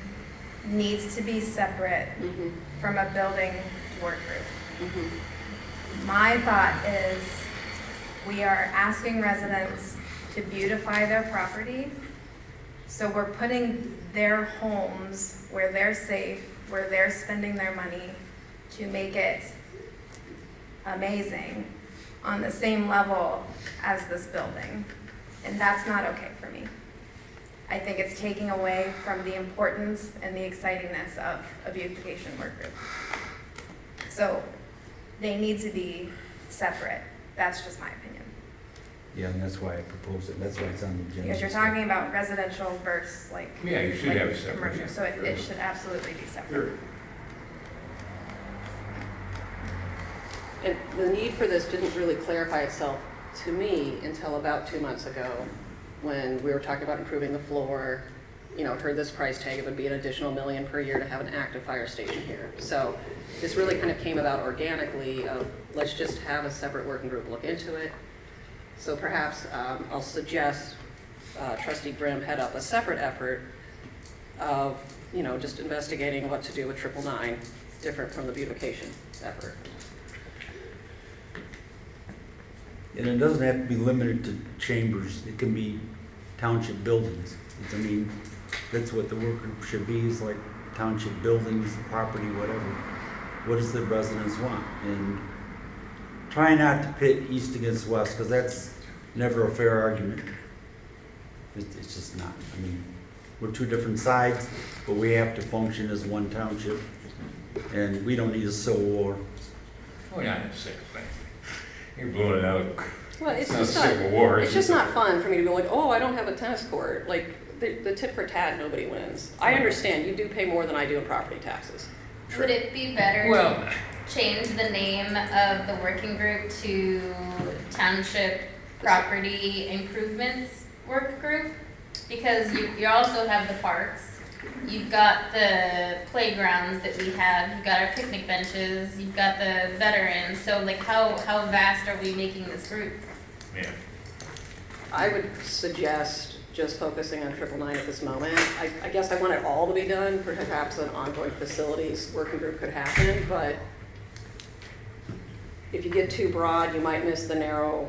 needs to be separate Mhm, from a building work group. mhm. My thought is, we are asking residents to beautify their property. So we're putting their homes where they're safe, where they're spending their money to make it amazing on the same level as this building. And that's not okay for me. I think it's taking away from the importance and the excitingness of a beautification work group. So they need to be separate. That's just my opinion. Yeah, and that's why I proposed it, that's why it's on the agenda. Because you're talking about residential versus like. Yeah, you should like have it separate. Commercial, so it should absolutely be separate. And the need for this didn't really clarify itself to me until about 2 months ago, when we were talking about improving the floor, heard this price tag, it would be an additional $1 million per year to have an active fire station here. So this really kind of came about organically of, let's just have a separate working group look into it. So perhaps I'll suggest Trustee Grimm head up a separate effort of, just investigating what to do with 999, different from the beautification effort. And it doesn't have to be limited to chambers, it can be township buildings. I mean, that's what the work group should be, is like township buildings, property, whatever. What does the residents want? And try not to pit east against west, because that's never a fair argument. It's just not. I mean, we're two different sides, but we have to function as one township, and we don't need a civil war. We're not in a civil thing. You're blowing it out. Well, it's not just a not, civil war. it's just not fun for me to be like, oh, I don't have a tennis court. Like, the tit for tat, nobody wins. I understand, you do pay more than I do in property taxes. Would it be better Well, to change the name of the working group to Township Property Improvements Work Group? Because you also have the parks, you've got the playgrounds that we have, you've got our picnic benches, you've got the veterans, so like how vast are we making this group? yeah. I would suggest just focusing on 999 at this moment. I guess I want it all to be done, perhaps an ongoing facilities working group could happen, but if you get too broad, you might miss the narrow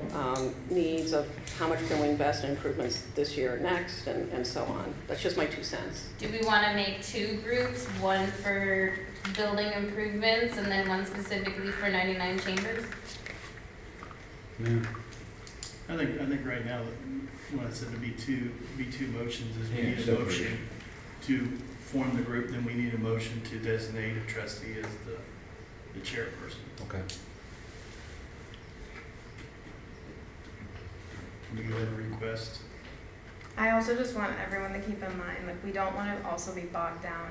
needs of how much can we invest in improvements this year or next, and so on. That's just my 2 cents. Do we want to make two groups, one for building improvements and then one specifically for 99 chambers? Yeah. I think right now, when I said to be two motions, is we Yeah, need a separate. motion to form the group, then we need a motion to designate a trustee as the chairperson. Okay. Do you have a request? I also just want everyone to keep in mind, like, we don't want to also be bogged down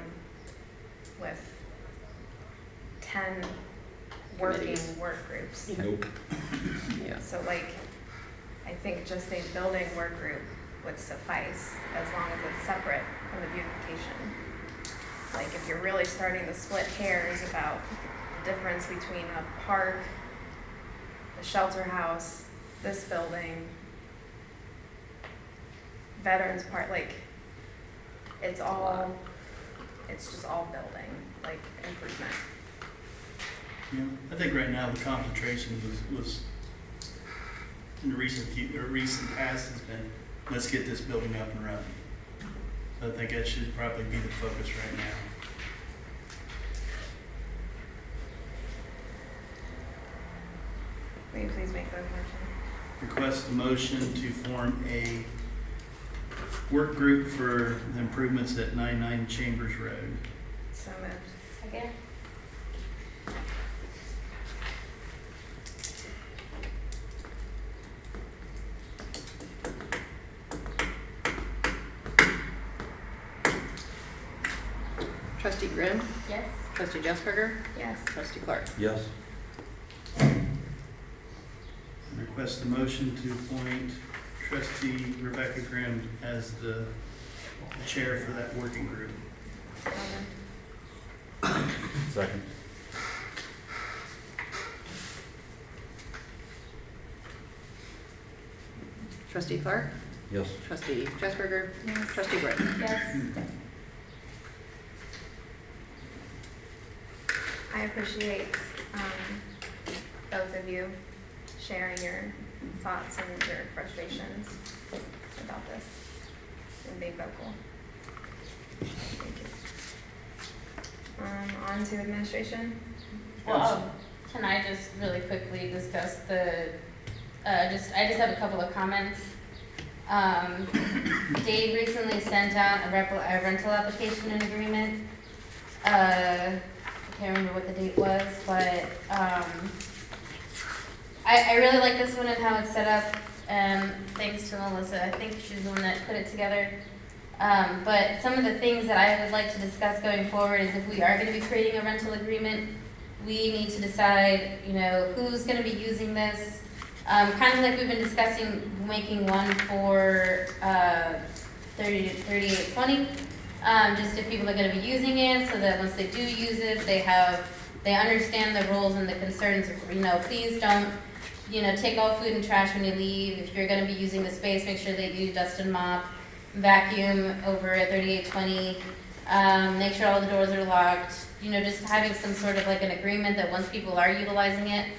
with 10 working Committees. work groups. Nope. Yeah. So like, I think just a building work group would suffice, as long as it's separate from the beautification. Like, if you're really starting to split hairs about the difference between a park, the shelter house, this building, Veterans Park, like, it's just all building, like, improvement. Yeah, I think right now the concentration was in the recent past has been, let's get this building up and running. So I think that should probably be the focus right now. Will you please make that motion? Request a motion to form a work group for the improvements at 99 Chambers Road. So moved. Again? Trustee Grimm, Yes? Trustee Jessberger, Yes. Trustee Clark. Yes. Request a motion to appoint trustee Rebecca Grimm as the chair for that working group. So moved. Second. Trustee Clark? Yes. Trustee Chesberger? Yes. Trustee Britt? Yes. I appreciate both of you sharing your thoughts and your frustrations about this and being vocal. Thank you. On to administration. Well, can I just really quickly discuss the, I just have a couple of comments. Dave recently sent out a rental application and agreement. I can't remember what the date was, but, I really like this one and how it's set up, and thanks to Melissa, I think she's the one that put it together. But some of the things that I would like to discuss going forward is if we are gonna be creating a rental agreement, we need to decide, you know, who's gonna be using this. Kind of like we've been discussing, making one for, 3820. Just if people are gonna be using it, so that once they do use it, they understand the rules and the concerns, you know, please don't, you know, take all food and trash when you leave. If you're gonna be using the space, make sure that you dust and mop, vacuum over at 3820, make sure all the doors are locked, you know, just having some sort of like an agreement that once people are utilizing it,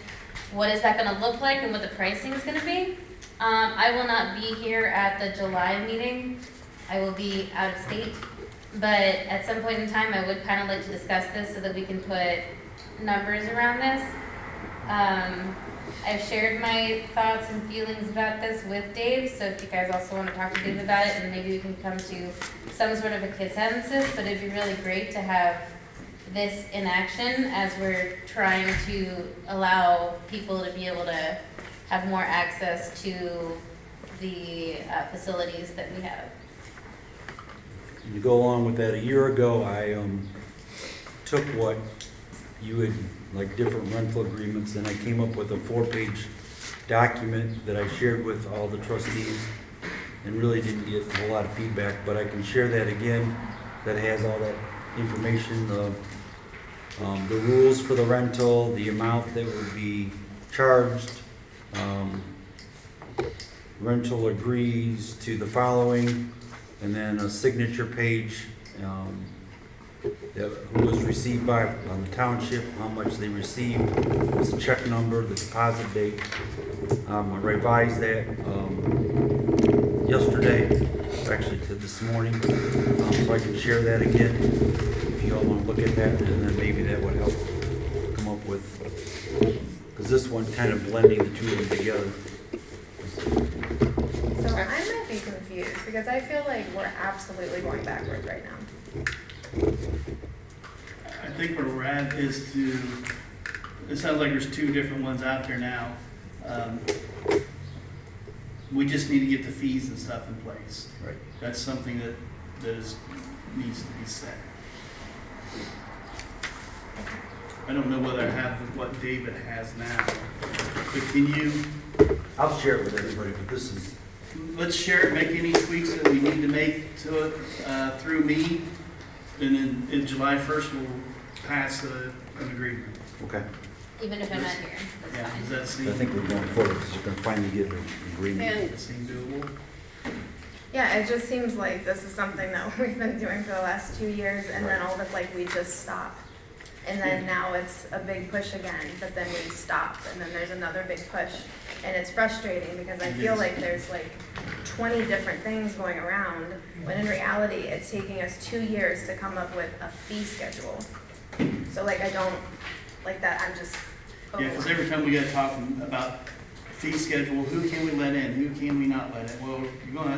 what is that gonna look like and what the pricing is gonna be. I will not be here at the July meeting. I will be out of state, but at some point in time, I would kind of like to discuss this so that we can put numbers around this. I've shared my thoughts and feelings about this with Dave, so if you guys also want to talk to Dave about it, and maybe we can come to some sort of a consensus, but it'd be really great to have this in action as we're trying to allow people to be able to have more access to the facilities that we have. To go along with that, a year ago, I took what you had, like different rental agreements, and I came up with a 4-page document that I shared with all the trustees and really didn't get a whole lot of feedback, but I can share that again, that has all that information, the rules for the rental, the amount that would be charged, rental agrees to the following, and then a signature page, who was received by the township, how much they received, what's the check number, the deposit date. I revised that yesterday, actually to this morning, so I can share that again if you all want to look at that, and then maybe that would help come up with, because this one kind of blending the two of them together. So I might be confused because I feel like we're absolutely going backwards right now. I think where we're at is to, it sounds like there's two different ones out there now. We just need to get the fees and stuff in place. Right. That's something that needs to be said. I don't know whether I have what David has now, but can you, I'll share it with everybody, but this is, let's share it, make any tweaks that we need to make to it through me, and then in July 1st, we'll pass an agreement. okay. Even if I'm not here, Yeah, that's fine. does that I seem, think we're going forward, because you're gonna finally get an agreement. And that seem doable? Yeah, it just seems like this is something that we've been doing for the last 2 years, and then all of it, like, we just stop. And then now it's a big push again, but then we stop, and then there's another big push. And it's frustrating because I feel like there's like 20 different things going around, when in reality, it's taking us 2 years to come up with a fee schedule. So like, I don't, like that, I'm just. Yeah, because every time we got talking about fee schedule, who can we let in, who can we not let in? Well,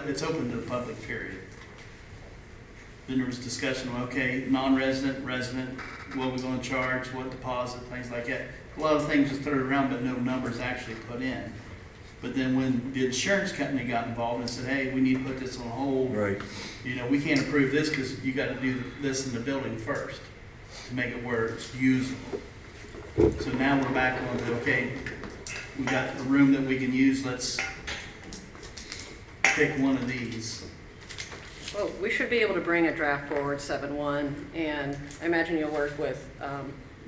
it's open to the public, period. Then there was discussion of, okay, non-resident, resident, what are we gonna charge, what deposit, things like that. A lot of things just thrown around, but no numbers actually put in. But then when the insurance company got involved and said, hey, we need to put this on hold. Right. You know, we can't approve this because you gotta do this in the building first to make it where it's usable. So now we're back on the, okay, we got a room that we can use, let's pick one of these. Well, we should be able to bring a draft forward 7-1, and I imagine you'll work with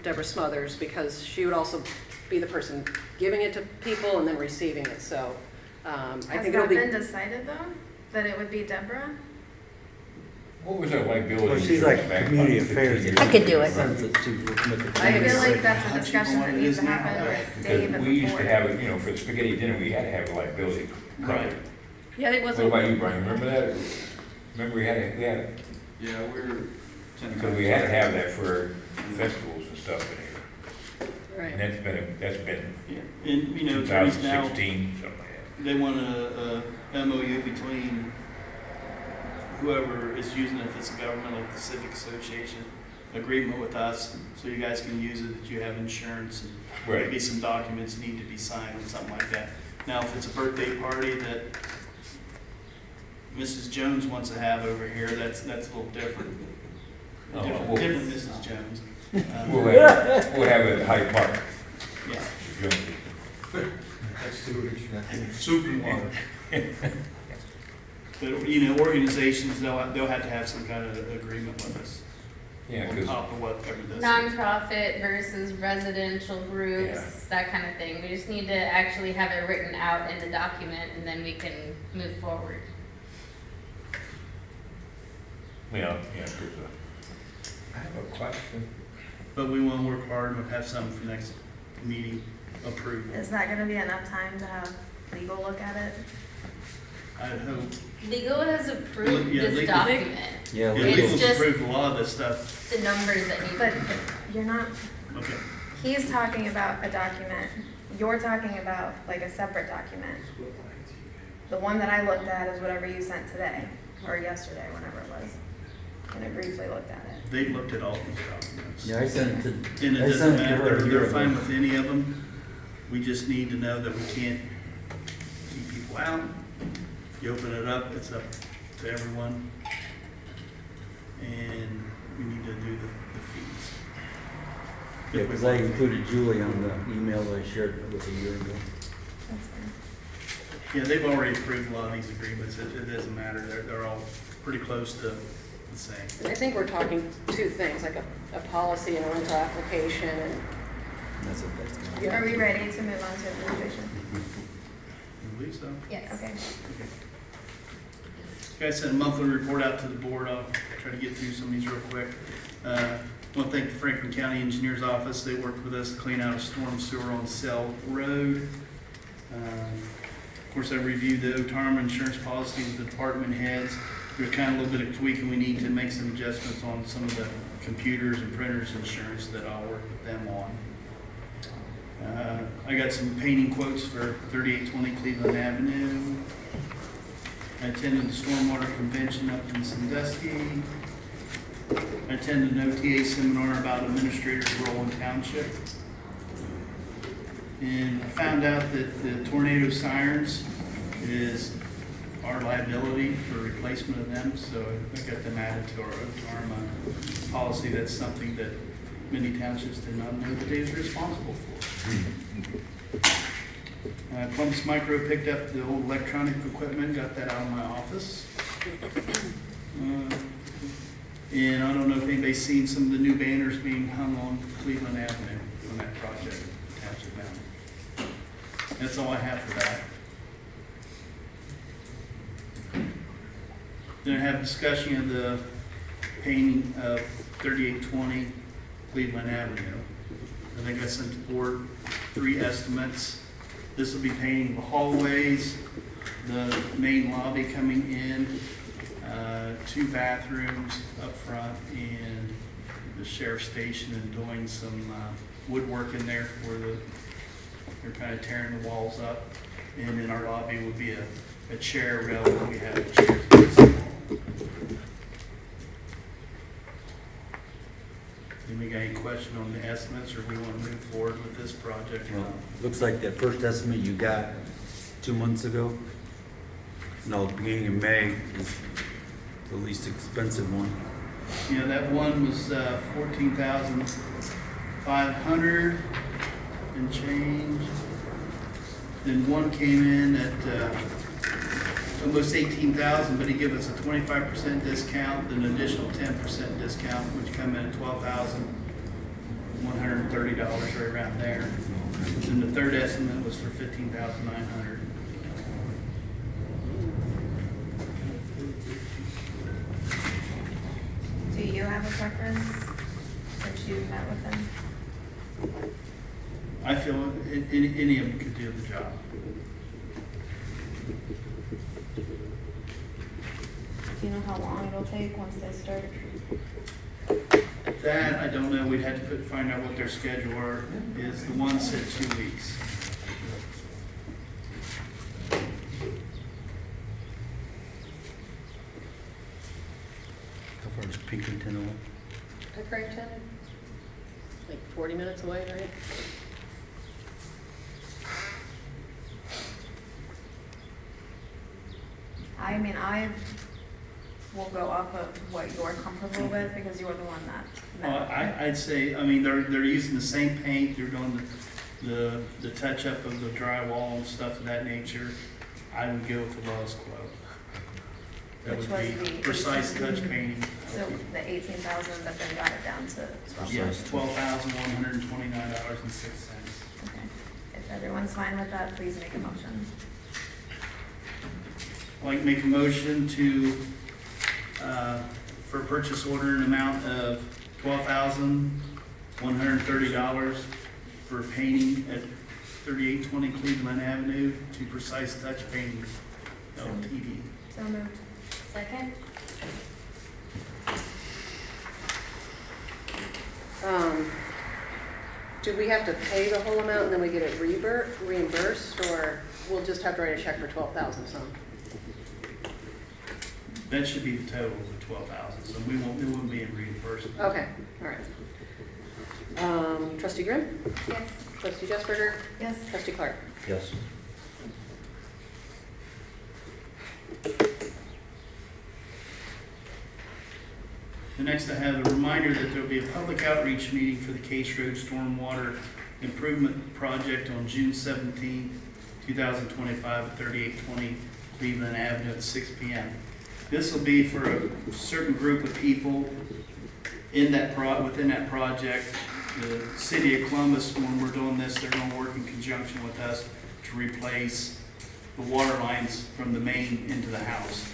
Deborah Smothers, because she would also be the person giving it to people and then receiving it, so I Has think it'll that be. been decided though, that it would be Deborah? What was that liability? Well, she's like back community about affairs. 15 I could do it. Sends it to the I committee. feel like that's a How cheap discussion one that it needs is to happen now. with Dave Because and we used to the have board. it, for the spaghetti dinner, we had to have a liability Right. covered. Yeah, it What wasn't. about you, Brian? Remember that? Remember we had Yeah, we're. because we had to have that for festivals and stuff in here. Right. And that's been Yeah. And, you know, attorneys now, 2016, something like that. they want a MOU between whoever is using it, if it's a government, like the Civic Association, agreement with us, so you guys can use it, that you have insurance, and Right. maybe some documents need to be signed and something like that. Now, if it's a birthday party that Mrs. Jones wants to have over here, that's a little different. Oh, Different, well- different Mrs. Jones. We'll have it at Hyde Park. Yeah. Soup and water. But, you know, organizations, they'll have to have some kind of agreement with us Yeah, on because top of whatever this. Nonprofit versus residential groups, Yeah. that kind of thing. We just need to actually have it written out in the document and then we can move forward. because I have a question. But we want to work hard and have something for next meeting approval. Is that gonna be enough time to have legal look at it? I hope. Legal has approved Yeah, this legal- document, Yeah, Yeah, It's legal's just- approved a lot of this stuff. the numbers that need But to be. you're not, Okay. he's talking about a document, you're talking about like a separate document. The one that I looked at is whatever you sent today, or yesterday, whenever it was. And I briefly looked at it. They've looked at all these documents. Yeah, I sent it to, And it I doesn't sent it to her matter, a year they're fine ago. with any of them. We just need to know that we can't keep people out. You open it up, it's up to everyone. And we need to do the fees. Yeah, because I included Julie on the email that I shared with a year ago. That's fine. Yeah, they've already approved a lot of these agreements. It doesn't matter. They're all pretty close to the same. And I think we're talking two things, like a policy and a rental application, and And that's what that's gonna be. Yeah. Are we ready to move on to administration? I believe so. Yes. Okay. Okay, I sent a monthly report out to the board. I'll try to get through some of these real quick. I want to thank the Franklin County Engineers Office. They worked with us to clean out a storm sewer on Cell Road. Of course, I reviewed the OTARMA insurance policy with the department heads. There's kind of a little bit of tweaking. We need to make some adjustments on some of the computers and printers insurance that I'll work with them on. I got some painting quotes for 3820 Cleveland Avenue. I attended the Stormwater Convention up in Sandusky. I attended an OTA seminar about administrators' role in township. And I found out that the tornado sirens is our liability for replacement of them, so I got them added to our OTARMA policy. That's something that many townships did not know that they is responsible for. Plumbus Micro picked up the old electronic equipment, got that out of my office. And I don't know if anybody's seen some of the new banners being hung on Cleveland Avenue on that project, Township Mountain. That's all I have for that. Then I have discussion of the painting of 3820 Cleveland Avenue. I think I sent the board 3 estimates. This will be painting the hallways, the main lobby coming in, 2 bathrooms up front, and the sheriff's station, and doing some woodwork in there where they're kind of tearing the walls up. And in our lobby would be a chair rail where we have chairs against the wall. Anybody got any question on the estimates, or we want to move forward with this project or Well, not? looks like that first estimate you got 2 months ago, no, beginning of May, is the least expensive one. Yeah, that one was 14,500 and change. Then one came in at almost 18,000, but he gave us a 25% discount, then an additional 10% discount, which come in at $12,130, right around there. And the third estimate was for $15,900. Do you have a preference since you met with them? I feel any of them could do the job. Do you know how long it'll take once they start? That, I don't know, we'd have to find out what their schedule is. The one said 2 weeks. How far is Pinkerton away? Pickerington? Like 40 minutes away, right? I mean, I will go off of what you're comfortable with because you're the one that Well, met. I'd say, I mean, they're using the same paint, they're doing the touch-up of the drywall and stuff of that nature. I would go with the lowest quote. That Which would was be the precise 18. touch painting. So the 18,000, but then got it down to 12,000. Yes, $12,129.06. Okay. If everyone's fine with that, please make a motion. I'd like to make a motion to, for a purchase order in amount of $12,130 for painting at 3820 Cleveland Avenue to Precise Touch Painting Ltd. So moved. Second? Do we have to pay the whole amount and then we get it reimbursed, or we'll just have to write a check for 12,000 some? That should be the total of the 12,000, so it won't be in reimbursement. Okay, all right. Trustee Grimm? Yes. Trustee Jesberger? Yes. Trustee Clark? Yes. The next, I have a reminder that there will be a public outreach meeting for the Case Road Stormwater Improvement Project on June 17, 2025 at 3820 Cleveland Avenue at 6 p.m. This will be for a certain group of people in that within that project. The city of Columbus, when we're doing this, they're going to work in conjunction with us to replace the water lines from the main into the house.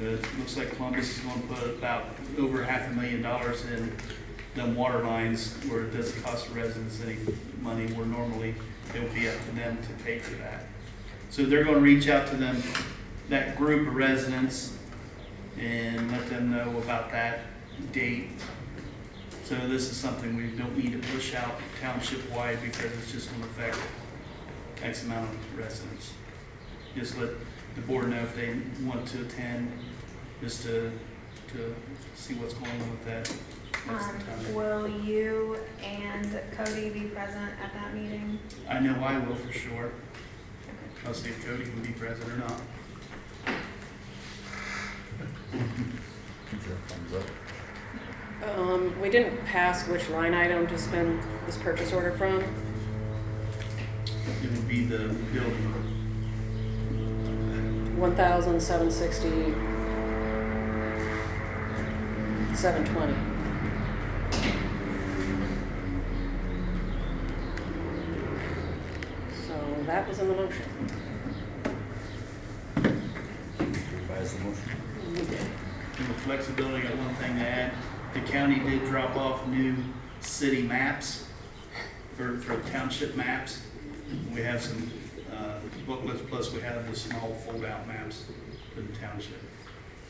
It looks like Columbus is going to put about over $500,000 in them water lines where it doesn't cost the residents any money, where normally it will be up to them to pay for that. So they're going to reach out to them, that group of residents, and let them know about that date. So this is something we don't need to push out township-wide because it's just going to affect X amount of residents. Just let the board know if they want to attend, just to see what's going on with that. next time. Will you and Cody be present at that meeting? I know I will for sure. I'll see if Cody can be present or not. Thumbs up. We didn't pass which line item to spend this purchase order from. It would be the building. 1,760, 720. So that was in the motion. Revise the motion. And with flexibility, I got one thing to add. The county did drop off new city maps for township maps. We have some booklets, plus we have the small fold-out maps for the township.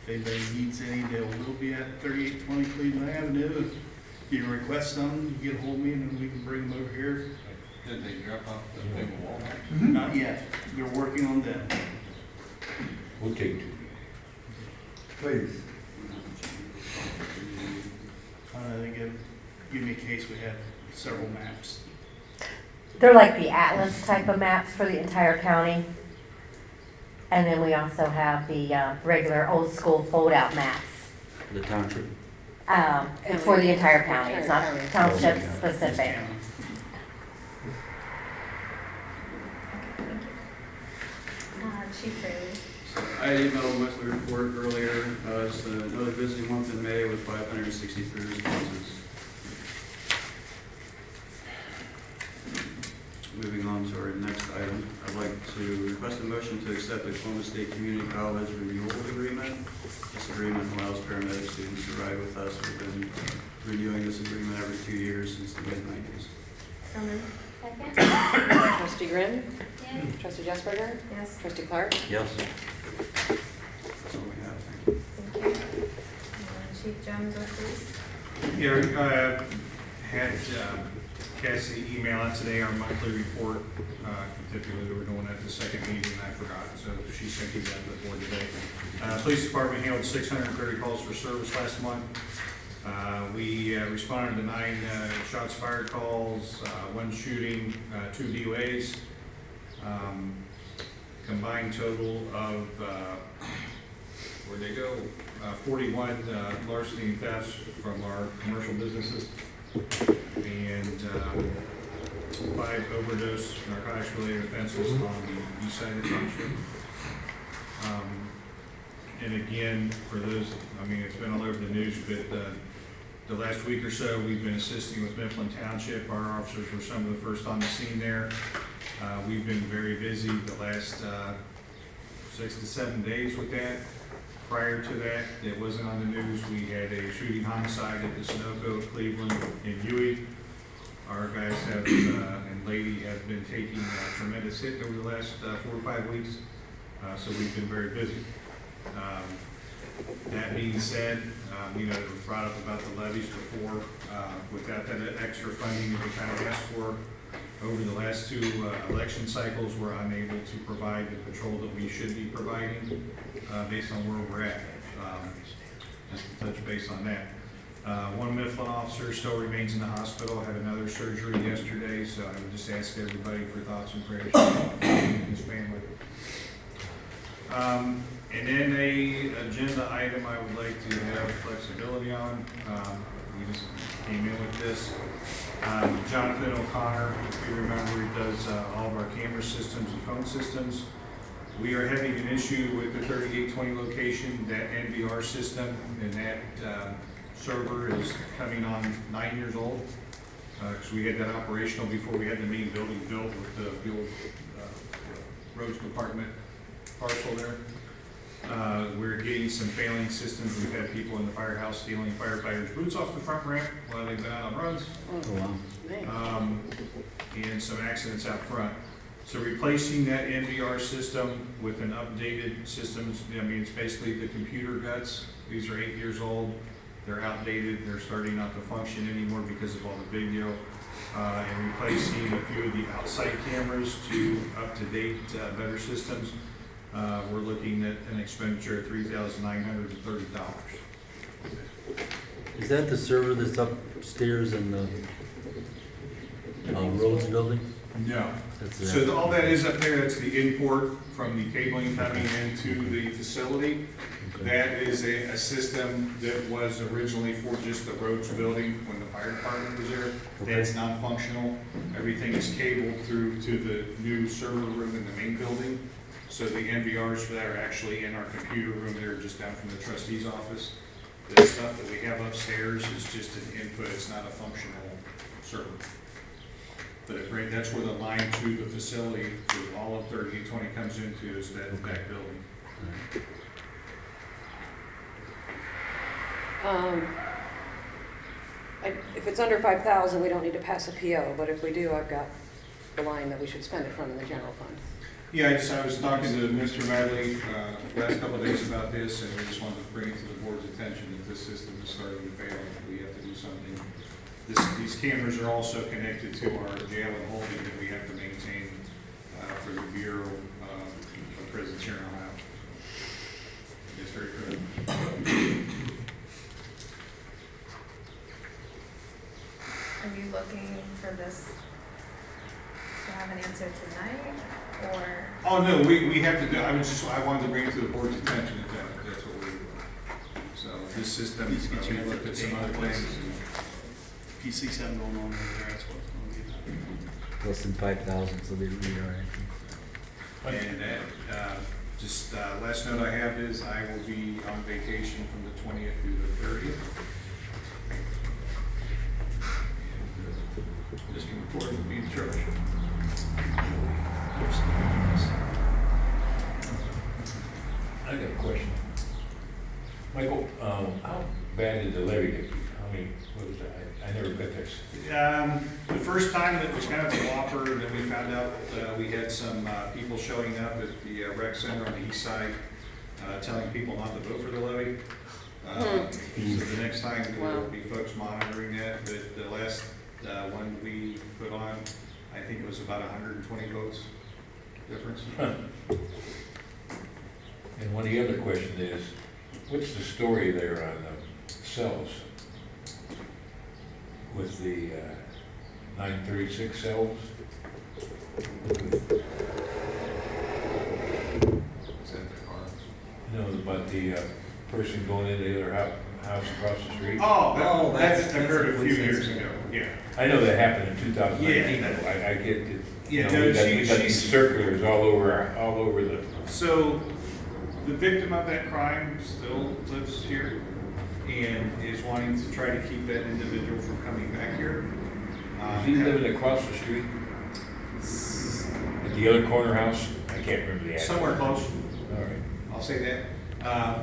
If anybody needs any, they will be at 3820 Cleveland Avenue. If you request some, you get a hold of me and then we can bring them over here. Did they drop off the big wall? Not yet. They're working on them. We'll take two. Please. They give me a case, we have several maps. They're like the atlas type of maps for the entire county. And then we also have the regular old school fold-out maps The township. for the entire county. It's not township This specific. county. Chief Riley. I I emailed a monthly report earlier. It's another busy month in May with 563 responses. Moving on to our next item, I'd like to request a motion to accept the Oklahoma State Community College renewal agreement. This agreement allows paramedic students to ride with us. We've been renewing this agreement every 2 years since the mid-90s. So moved. Second? Trustee Grimm? Yes. Trustee Jesberger? Yes. Trustee Clark? Yes. That's all we have. Thank you. Thank you. And Chief Jones or please? Yeah, I had Cassie email out today our monthly report. Typically, we were doing that the second meeting, and I forgot, so she sent you that to the board today. Police Department handled 630 calls for service last month. We responded to 9 shots fired calls, 1 shooting, 2 DUAs. Combined total of, where'd they go? 41 larceny and thefts from our commercial businesses, and 5 overdose narcotics-related offenses on the east side of the township. And again, for those, I mean, it's been all over the news, but the last week or so, we've been assisting with Mifflin Township. Our officers were some of the first on the scene there. We've been very busy the last 6 to 7 days with that. Prior to that, it wasn't on the news. We had a shooting homicide at the Sunoco, Cleveland, and Huey. Our guys have, and lady have been taking a tremendous hit over the last 4 to 5 weeks. So we've been very busy. That being said, it was brought up about the levies before. Without that extra funding that we kind of asked for over the last 2 election cycles, we're unable to provide the patrol that we should be providing based on where we're at. Just to touch base on that. 1 Mifflin officer still remains in the hospital, had another surgery yesterday, so I would just ask everybody for thoughts and prayers for him and his family. And then a agenda item I would like to have flexibility on. We just came in with this. Jonathan O'Connor, if you remember, he does all of our camera systems and phone systems. We are having an issue with the 3820 location, that NVR system, and that server is coming on 9 years old. Because we had that operational before we had the main building built with the old roads department parcel there. We're getting some failing systems. We've had people in the firehouse stealing firefighters' boots off the front ramp while they've been out on runs. Oh, wow. And some accidents out front. So replacing that NVR system with an updated system, I mean, it's basically the computer guts. These are 8 years old. They're outdated. They're starting not to function anymore because of all the video. And replacing a few of the outside cameras to up-to-date, better systems. We're looking at an expenditure of $3,930. Is that the server that's upstairs in the roads building? No. That's So all that is up there, that's the import from the cabling coming into the facility. That is a system that was originally for just the roads building when the fire department was there. That's non-functional. Everything is cabled through to the new server room in the main building. So the NVRs for that are actually in our computer room there, just down from the trustee's office. The stuff that we have upstairs is just an input, it's not a functional server. But that's where the line to the facility, for all of 3820 comes into, is that back building. If it's under 5,000, we don't need to pass a PO, but if we do, I've got the line that we should spend it from in the general fund. Yeah, I was talking to Mr. Madley last couple of days about this, and we just wanted to bring it to the board's attention that this system is starting to fail. We have to do something. These cameras are also connected to our jail and holding that we have to maintain for the Bureau of Prisons here in Ohio. It's very critical. Are you looking for this to have an answer tonight, or? Oh, no, we have to do, I wanted to bring it to the board's attention that that's what we're doing. So this system, we looked at some other things. PC 7 going on over there, that's what's going to be. Less than 5,000, so they read our And that, Just last note I have is I will be on vacation from the 20th through the 30th. Just can report to be in church. I got a question. Michael, how bad did the levy get? How many, what was that? I never got this. The first time that was kind of a whopper, then we found out we had some people showing up at the rec center on the east side, telling people not to vote for the levy. So the next time there will be folks monitoring that, but the last one we put on, I think it was about 120 votes difference. And one of the other questions is, what's the story there on the cells? With the 936 cells? Is that the car? You know, about the person going into the other house across the street? Oh, that's that occurred a few years insensitive. ago, yeah. I know that happened in 2019. Yeah. I get it. Yeah, You know, we no, got she- these circulars all over the, So, the victim of that crime still lives here and is wanting to try to keep that individual from coming back here. is he living across the street? At the other corner house? I can't remember the address. Somewhere close, All right. I'll say that.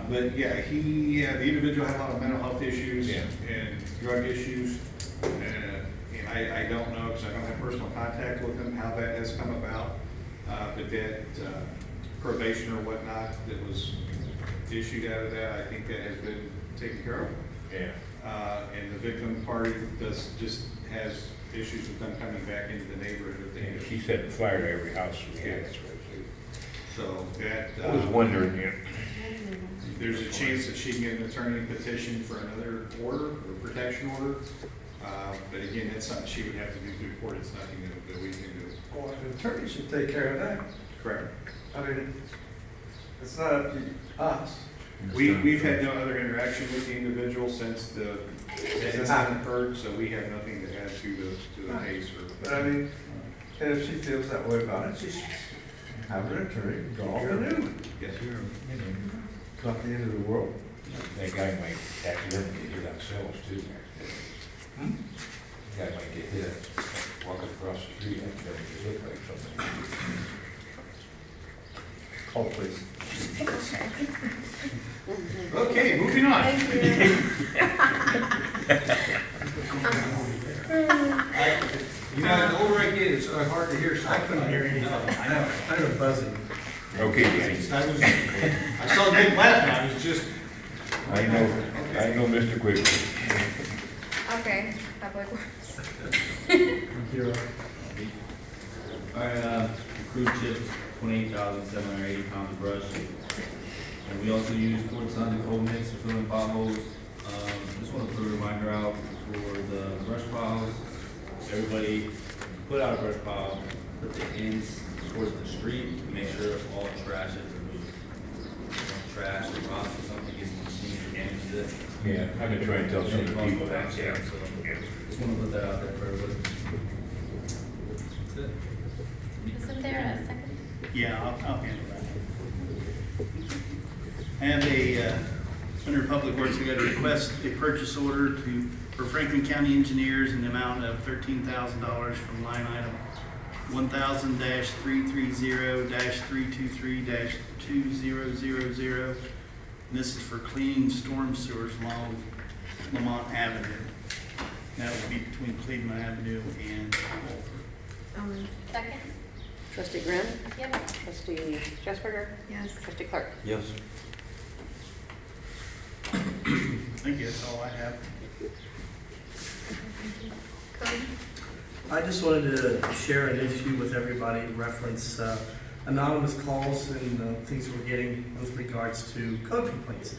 But yeah, the individual had a lot of mental health issues Yeah. and drug issues. And I don't know, because I don't have personal contact with him, how that has come about. But that probation or whatnot that was issued out of that, I think that has been taken care of. Yeah. And the victim party just has issues with them coming back into the neighborhood. If Yeah, they, she set fire to every house we had. That's what so that, I was wondering, yeah. there's a chance that she can get an attorney petition for another order or protection order. But again, that's something she would have to do through court. It's nothing that we can do. Well, the attorney should take care of that. Correct. I mean, it's not up to us. We've had no other interaction with the individual since the incident occurred, so we have nothing to add to the case or. But I mean, and if she feels that way about it, she should have an attorney draw her a new one. Yes. It's not the end of the world. That guy might accidentally get hit on cells too. That guy might get hit walking across the street, accidentally get hit by something. Call the police. Okay, moving on. You know, the older I get, it's hard to hear stuff. I couldn't hear anything. I know, kind of buzzing. Okay, Danny. I saw Nick laughing, I was just. I know Mr. Quigley. Okay, Public Works. All right, crude chips, 28,780 pounds of brush. And we also use Fort Sons cold mix for filling potholes. Just want to put a reminder out for the brush piles. Everybody put out a brush pile, put the ends towards the street, make sure all trash is removed. Trash or rocks or something gets in the machine or damages it. Yeah, I've been trying to tell some of the people that, So, yeah. just want to put that out there for everybody. That's it. Isn't there a second? Yeah, I'll handle that. I have under Public Works, I got a request, a purchase order for Franklin County Engineers in the amount of $13,000 from line item 1000-330-323-2000. And this is for cleaning storm sewers along Lamont Avenue. That would be between Cleveland Avenue and Wolford. Second? Trustee Graham? Yep. Trustee Strasburger? Yes. Trustee Clark? Yes. Thank you, that's all I have. Cody? I just wanted to share an issue with everybody in reference anonymous calls and things we're getting with regards to code complaints.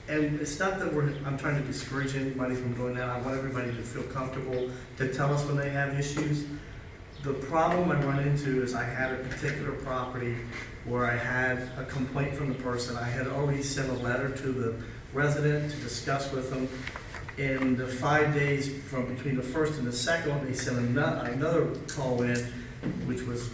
And it's not that I'm trying to discourage anybody from doing that. I want everybody to feel comfortable to tell us when they have issues. The problem I run into is I had a particular property where I had a complaint from the person. I had already sent a letter to the resident to discuss with them In the 5 days from between the first and the second one, they sent another call in, which was,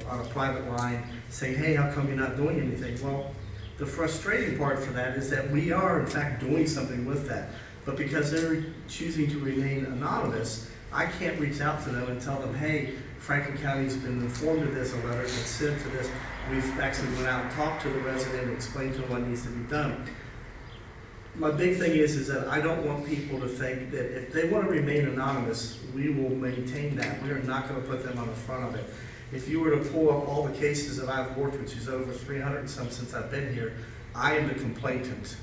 on a private line, saying, hey, how come you're not doing anything? Well, the frustrating part for that is that we are in fact doing something with that. But because they're choosing to remain anonymous, I can't reach out to them and tell them, hey, Franklin County's been informed of this, a letter has been sent to this. We've actually went out and talked to the resident and explained to them what needs to be done. My big thing is that I don't want people to think that if they want to remain anonymous, we will maintain that. We are not going to put them on the front of it. If you were to pull up all the cases that I've worked, which is over 300 and some since I've been here, I am the complainant.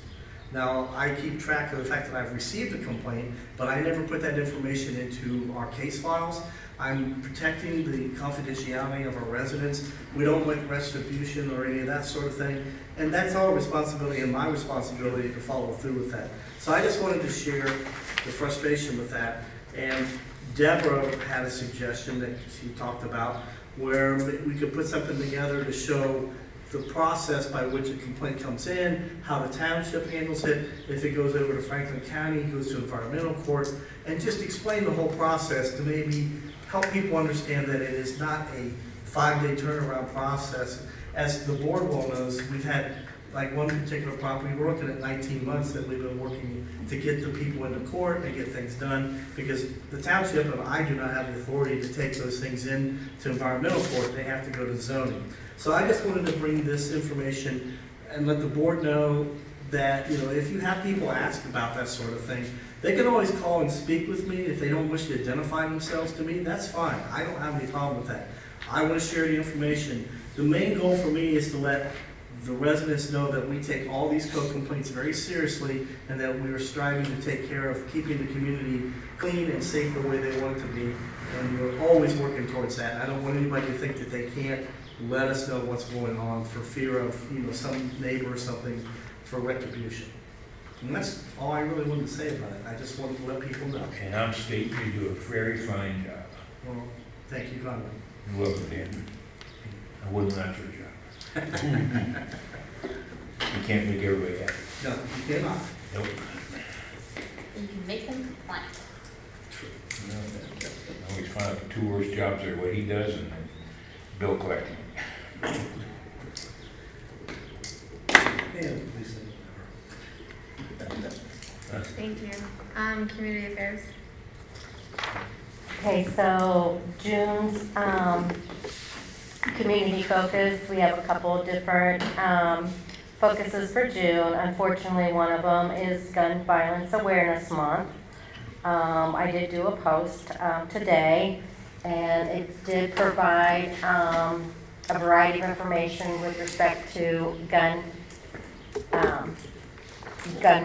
Now, I keep track of the fact that I've received a complaint, but I never put that information into our case files. I'm protecting the confidentiality of our residents. We don't want retribution or any of that sort of thing. And that's our responsibility and my responsibility to follow through with that. So I just wanted to share the frustration with that. And Deborah had a suggestion that she talked about where we could put something together to show the process by which a complaint comes in, how the township handles it, if it goes over to Franklin County, goes to environmental court, and just explain the whole process to maybe help people understand that it is not a 5-day turnaround process. As the board well knows, we've had, like one particular property, we're looking at 19 months that we've been working to get the people into court and get things done, because the township and I do not have the authority to take those things in to environmental court. They have to go to zoning. So I just wanted to bring this information and let the board know that, if you have people ask about that sort of thing, they can always call and speak with me. If they don't wish to identify themselves to me, that's fine. I don't have any problem with that. I want to share the information. The main goal for me is to let the residents know that we take all these code complaints very seriously and that we are striving to take care of keeping the community clean and safe the way they want it to be. And we're always working towards that. I don't want anybody to think that they can't let us know what's going on for fear of, some neighbor or something for retribution. And that's all I really wanted to say about it. I just wanted to let people know. And I'm state, you do a very fine job. Well, thank you, Conway. You're welcome, Dan. I wouldn't want your job. You can't make everybody happy. No, you cannot. Nope. You can make them complain. No, I always find out the 2 worst jobs are what he does and then bill collecting. Thank you. Community affairs. Okay, so June's community focus, we have a couple of different focuses for June. Unfortunately, one of them is Gun Violence Awareness Month. I did do a post today, and it did provide a variety of information with respect to gun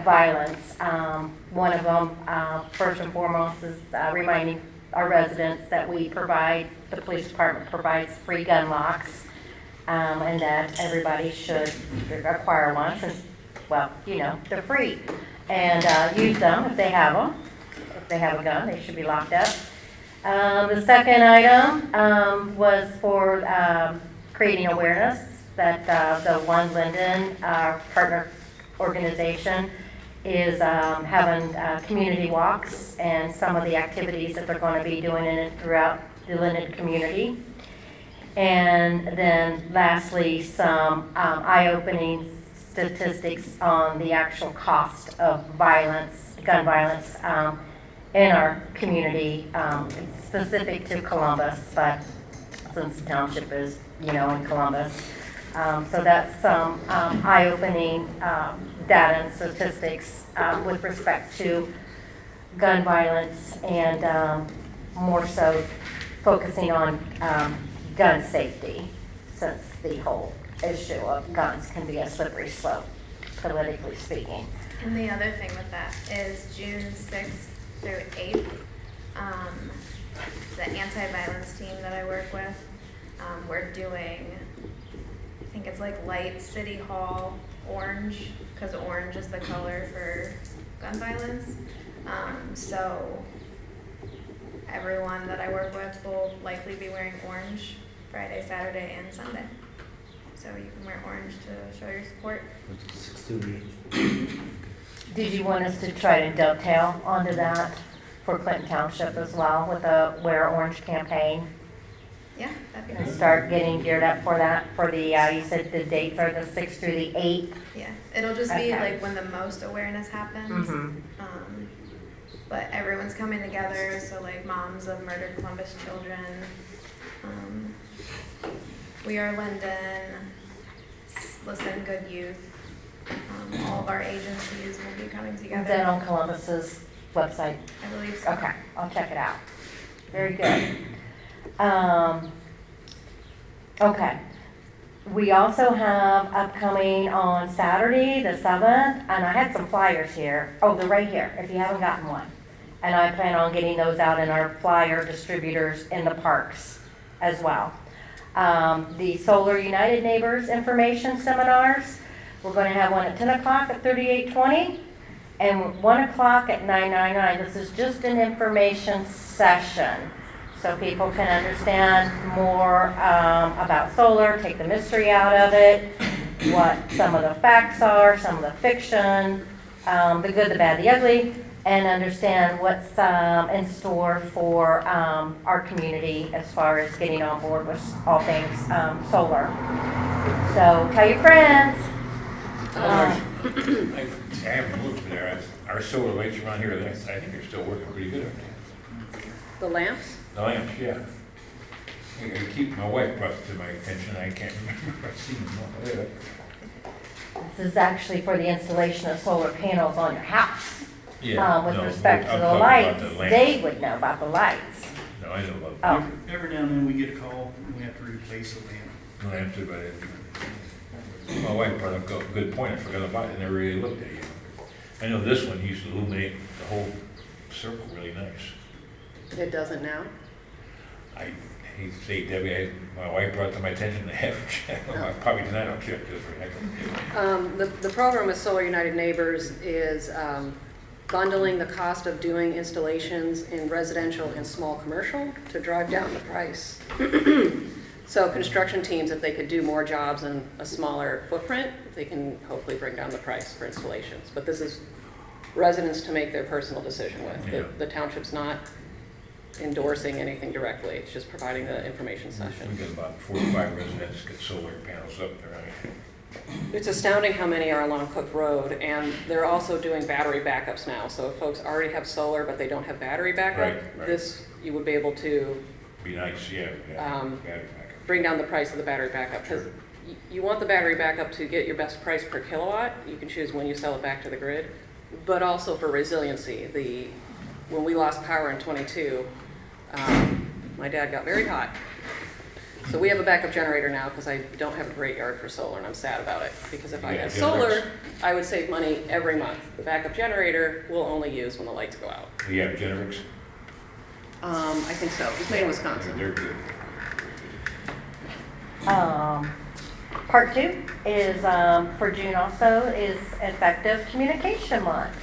violence. One of them, first and foremost, is reminding our residents that the police department provides free gun locks, and that everybody should acquire one since, they're free. And use them if they have them. If they have a gun, they should be locked up. The second item was for creating awareness that the One Linden partner organization is having community walks and some of the activities that they're going to be doing throughout the Linden community. And then lastly, some eye-opening statistics on the actual cost of gun violence in our community, specific to Columbus, but since the township is, in Columbus. So that's some eye-opening data and statistics with respect to gun violence, and more so focusing on gun safety, since the whole issue of guns can be a slippery slope, politically speaking. And the other thing with that is June 6th through 8th, the anti-violence team that I work with, we're doing, I think it's like light City Hall orange, because orange is the color for gun violence. So everyone that I work with will likely be wearing orange Friday, Saturday, and Sunday. So you can wear orange to show your support. 6 to 8. did you want us to try to dovetail onto that for Clinton Township as well with the Wear Orange campaign? Yeah, that'd be And nice. start getting geared up for that, for the, you said the dates are the 6th through the 8th? Yeah, it'll just be Okay. like when the most awareness happens. Mhm. But everyone's coming together, so like moms of murdered Columbus children, We Are Linden, Listen Good Youth, all of our agencies will be coming Is that together. on Columbus's website? I believe so. Okay, I'll check it out. Very good. Okay. We also have upcoming on Saturday, the 7th, and I had some flyers here. Oh, they're right here, if you haven't gotten one. And I plan on getting those out in our flyer distributors in the parks as well. The Solar United Neighbors Information Seminars, we're going to have one at 10 o'clock at 3820 and 1 o'clock at 999. This is just an information session, so people can understand more about solar, take the mystery out of it, what some of the facts are, some of the fiction, the good, the bad, the ugly, and understand what's in store for our community as far as getting on board with all things solar. So tell your friends. I haven't looked there. Our solar lights around here, I think they're still working pretty good, aren't they? The lamps? The lamps, yeah. My wife brought it to my attention, I can't remember if I've seen them. This is actually for the installation of solar panels on your house. Yeah, With no, respect to I'm the talking about lights, the lamps. they would know about the lights. No, I know about Oh, Every now and then we get a call and we have to replace a lamp. the lamps, but my wife brought up a good point, I forgot about it, I never really looked at it. I know this one used to illuminate the whole circle really nice. It doesn't now? I hate to say, Debbie, my wife brought it to my attention, I haven't checked, probably tonight I'll check this for heck. The program with Solar United Neighbors is bundling the cost of doing installations in residential and small commercial to drive down the price. So construction teams, if they could do more jobs in a smaller footprint, they can hopefully bring down the price for installations. But this is residents to make their personal decision with. Yeah. The township's not endorsing anything directly, it's just providing the information We session. got about 45 residents get solar panels up there. It's astounding how many are along Cook Road, and they're also doing battery backups now. So if folks already have solar but they don't have battery backup, Right. this, you would be able to Be nice, yeah. Um, Battery backup. bring down the price of the battery backup. Because you want the battery backup to get your best price per kilowatt. You can choose when you sell it back to the grid, but also for resiliency. When we lost power in '22, my dad got very hot. So we have a backup generator now because I don't have a great yard for solar, and I'm sad about it. Because if I Yeah, had Generacs. solar, I would save money every month. The backup generator we'll only use when the lights go out. Do you have Generics? I think so. It's made in Wisconsin. They're good. Part 2 is, for June also, is Effective Communication Month.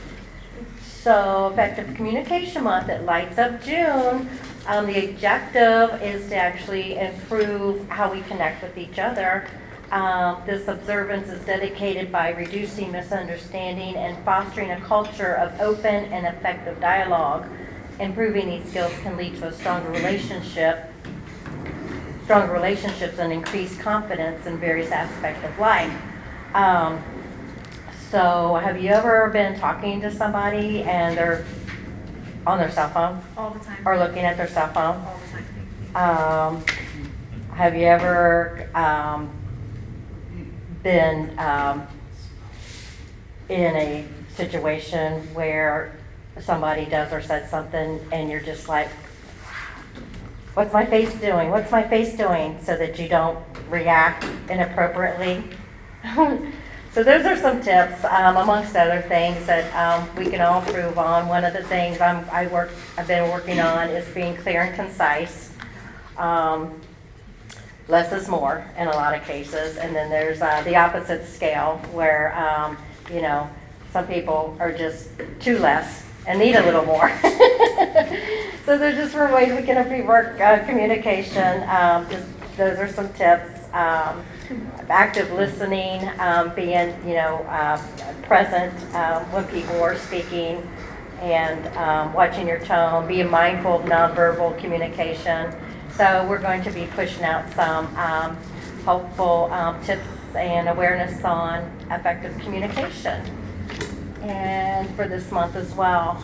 So Effective Communication Month, it lights up June. The objective is to actually improve how we connect with each other. This observance is dedicated by reducing misunderstanding and fostering a culture of open and effective dialogue. Improving these skills can lead to a stronger relationships and increased confidence in various aspects of life. So have you ever been talking to somebody and they're on their cell phone All the time. or looking at their cell phone? All the time. Have you ever been in a situation where somebody does or said something and you're just like, what's my face doing? What's my face doing? So that you don't react inappropriately. So those are some tips, amongst other things that we can all improve on. One of the things I've been working on is being clear and concise. Less is more in a lot of cases. And then there's the opposite scale where, some people are just too less and need a little more. So there's just ways we can improve our communication. Those are some tips. active listening, being, present when people are speaking, and watching your tone, being mindful of nonverbal communication. So we're going to be pushing out some helpful tips and awareness on effective communication, and for this month as well.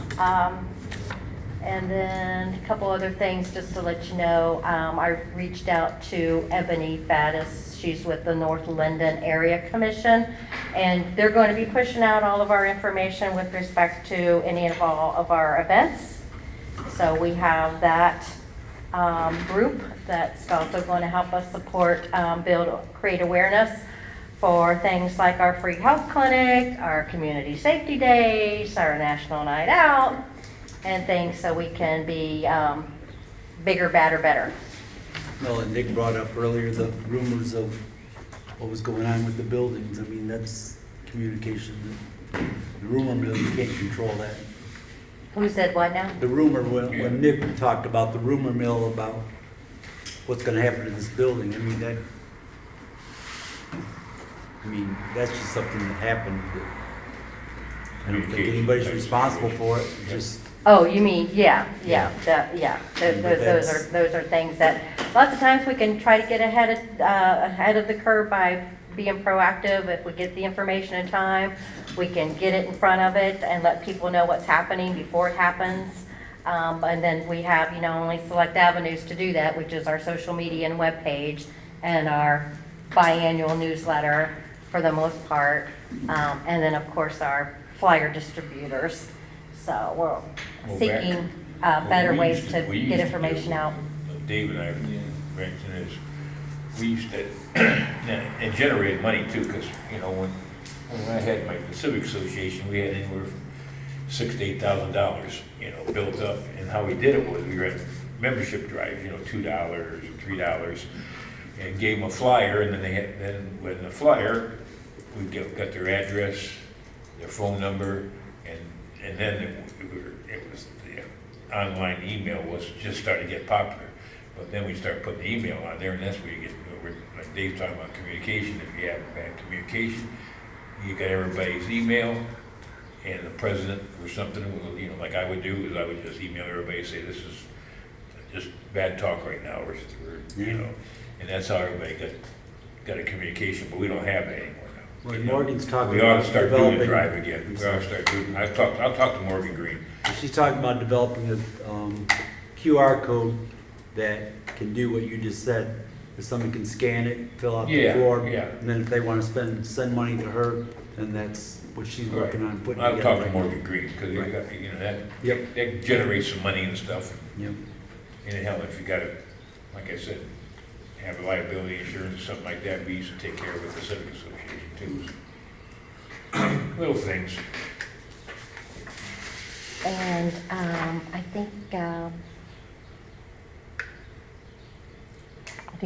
And then a couple other things just to let you know. I reached out to Ebony Faddis. She's with the North Linden Area Commission, and they're going to be pushing out all of our information with respect to any of all of our events. So we have that group that's also going to help us support, create awareness for things like our free health clinic, our community safety days, our national night out, and things so we can be bigger, badder, better. Well, and Nick brought up earlier the rumors of what was going on with the buildings. I mean, that's communication. The rumor mill, you can't control that. Who said what now? The rumor, when Nick talked about the rumor mill about what's gonna happen to this building, that's just something that happened. I don't think anybody's responsible for it, just. Oh, you mean, yeah. Those are things that, lots of times we can try to get ahead of the curve by being proactive. If we get the information in time, we can get it in front of it and let people know what's happening before it happens. And then we have, only select avenues to do that, which is our social media and webpage and our biannual newsletter for the most part. And then, of course, our flyer distributors. So we're seeking better ways to get information out. Dave and I mentioned is, we used to, and generated money too, because, when I had the Civic Association, we had anywhere from $6,000 to $8,000, built up. And how we did it was we ran membership drives, $2 or $3, and gave them a flyer, and then when the flyer, we got their address, their phone number, and then it was the online email was just starting to get popular. But then we start putting the email on there, and that's where you get, like Dave's talking about communication. If you have bad communication, you got everybody's email, and the president or something, like I would do, is I would just email everybody and say, this is just bad talk right now, or and that's how everybody got a communication, but we don't have that anymore. Well, Morgan's talking We ought about to start doing the developing. drive again. We ought to start doing, I'll talk to Morgan Green. She's talking about developing a QR code that can do what you just said. If someone can scan it, fill out the Yeah, form, yeah. and then if they want to send money to her, then that's what she's working on putting I'll together. talk to Morgan Green, because Yep. that generates some money and stuff. Yep. And hell, if you got to, like I said, have a liability insurance or something like that, we used to take care of it with the Civic Association too. Little things. And I think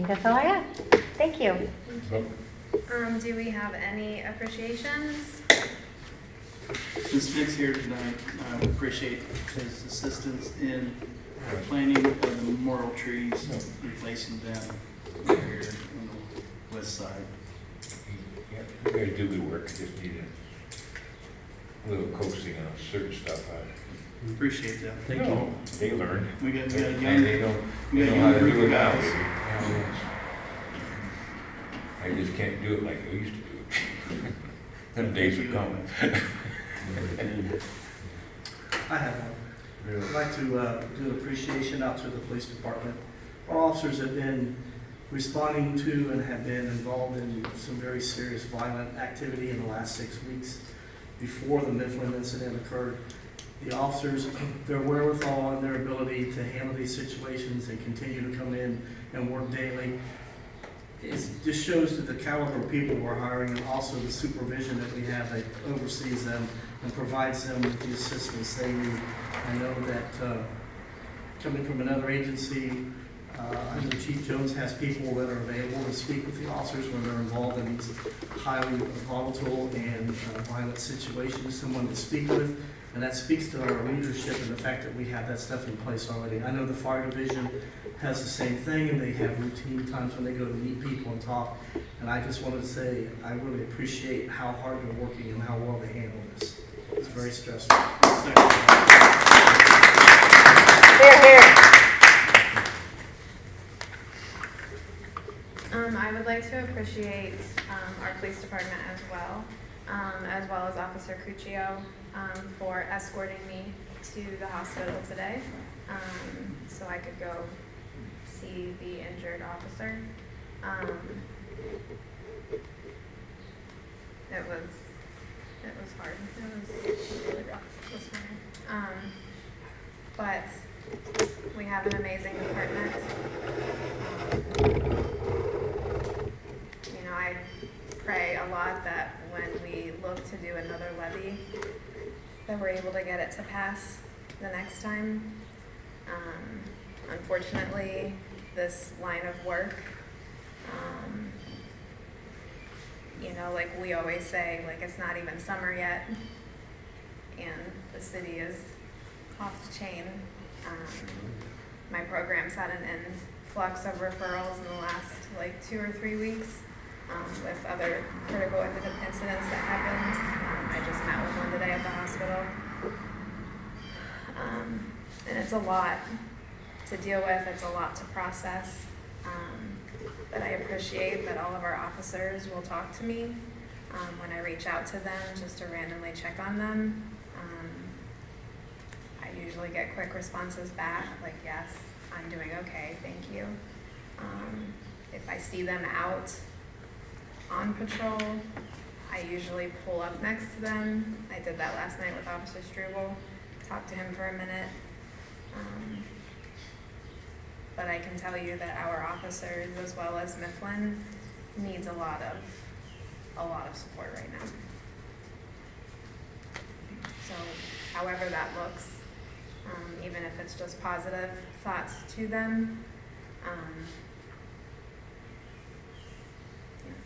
that's all I have. Thank you. Do we have any appreciations? Since Nick's here tonight, I appreciate his assistance in planting of the memorial trees, replacing them here on the west side. Yeah, you guys do good work, just need a little coaching on certain stuff. Appreciate that. Thank you. No, they learn. We got a And young, they know we got a how young to group do of it now. guys. Yeah, I just can't do it like I used to do it. Them days are coming. I have one. I'd like to do an appreciation out to the police department. Our officers have been responding to and have been involved in some very serious violent activity in the last 6 weeks before the Mifflin incident occurred. The officers, their wherewithal and their ability to handle these situations and continue to come in and work daily, it just shows to the caliber of people we're hiring, and also the supervision that we have that oversees them and provides them with the assistance they need. I know that coming from another agency, I know Chief Jones has people that are available to speak with the officers when they're involved in these highly volatile and violent situations, someone to speak with. And that speaks to our leadership and the fact that we have that stuff in place already. I know the fire division has the same thing, and they have routine times when they go to meet people and talk. And I just wanted to say, I really appreciate how hard they're working and how well they handle this. It's very stressful. Here, here. I would like to appreciate our police department as well as Officer Cuccio for escorting me to the hospital today so I could go see the injured officer. It was hard. It was really rough this morning. But we have an amazing department. You know, I pray a lot that when we look to do another levy, that we're able to get it to pass the next time. Unfortunately, this line of work, you know, like we always say, like it's not even summer yet, and the city is off the chain. My program's had an influx of referrals in the last like 2 or 3 weeks with other critical incidents that happened. I just met with one today at the hospital. And it's a lot to deal with, it's a lot to process. But I appreciate that all of our officers will talk to me when I reach out to them just to randomly check on them. I usually get quick responses back, like, yes, I'm doing okay, thank you. If I see them out on patrol, I usually pull up next to them. I did that last night with Officer Struble, talked to him for a minute. But I can tell you that our officers, as well as Mifflin, needs a lot of support right now. So, however that looks, even if it's just positive thoughts to them, you know,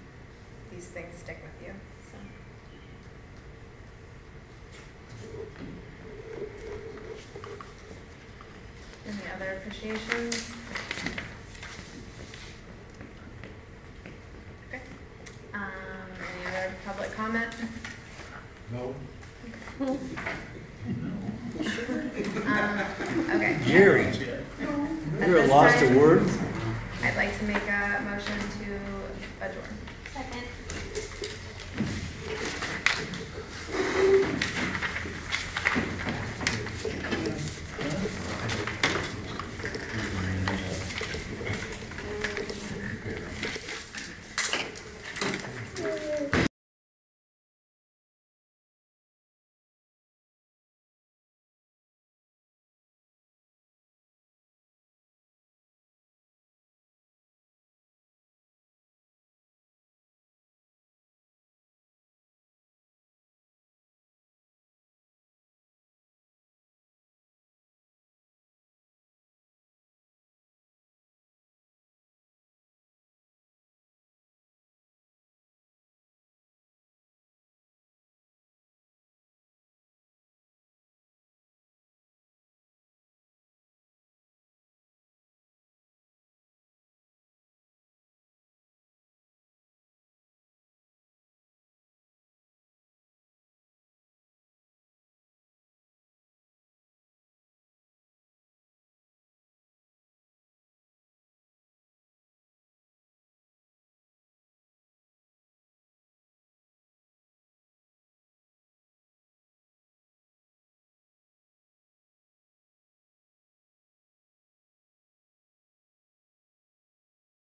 these things stick with you. So. Any other appreciations? Okay. Any other public comment? No. Okay. Jerry, At you're this lost time, of words. I'd like to make a motion to adjourn. Second.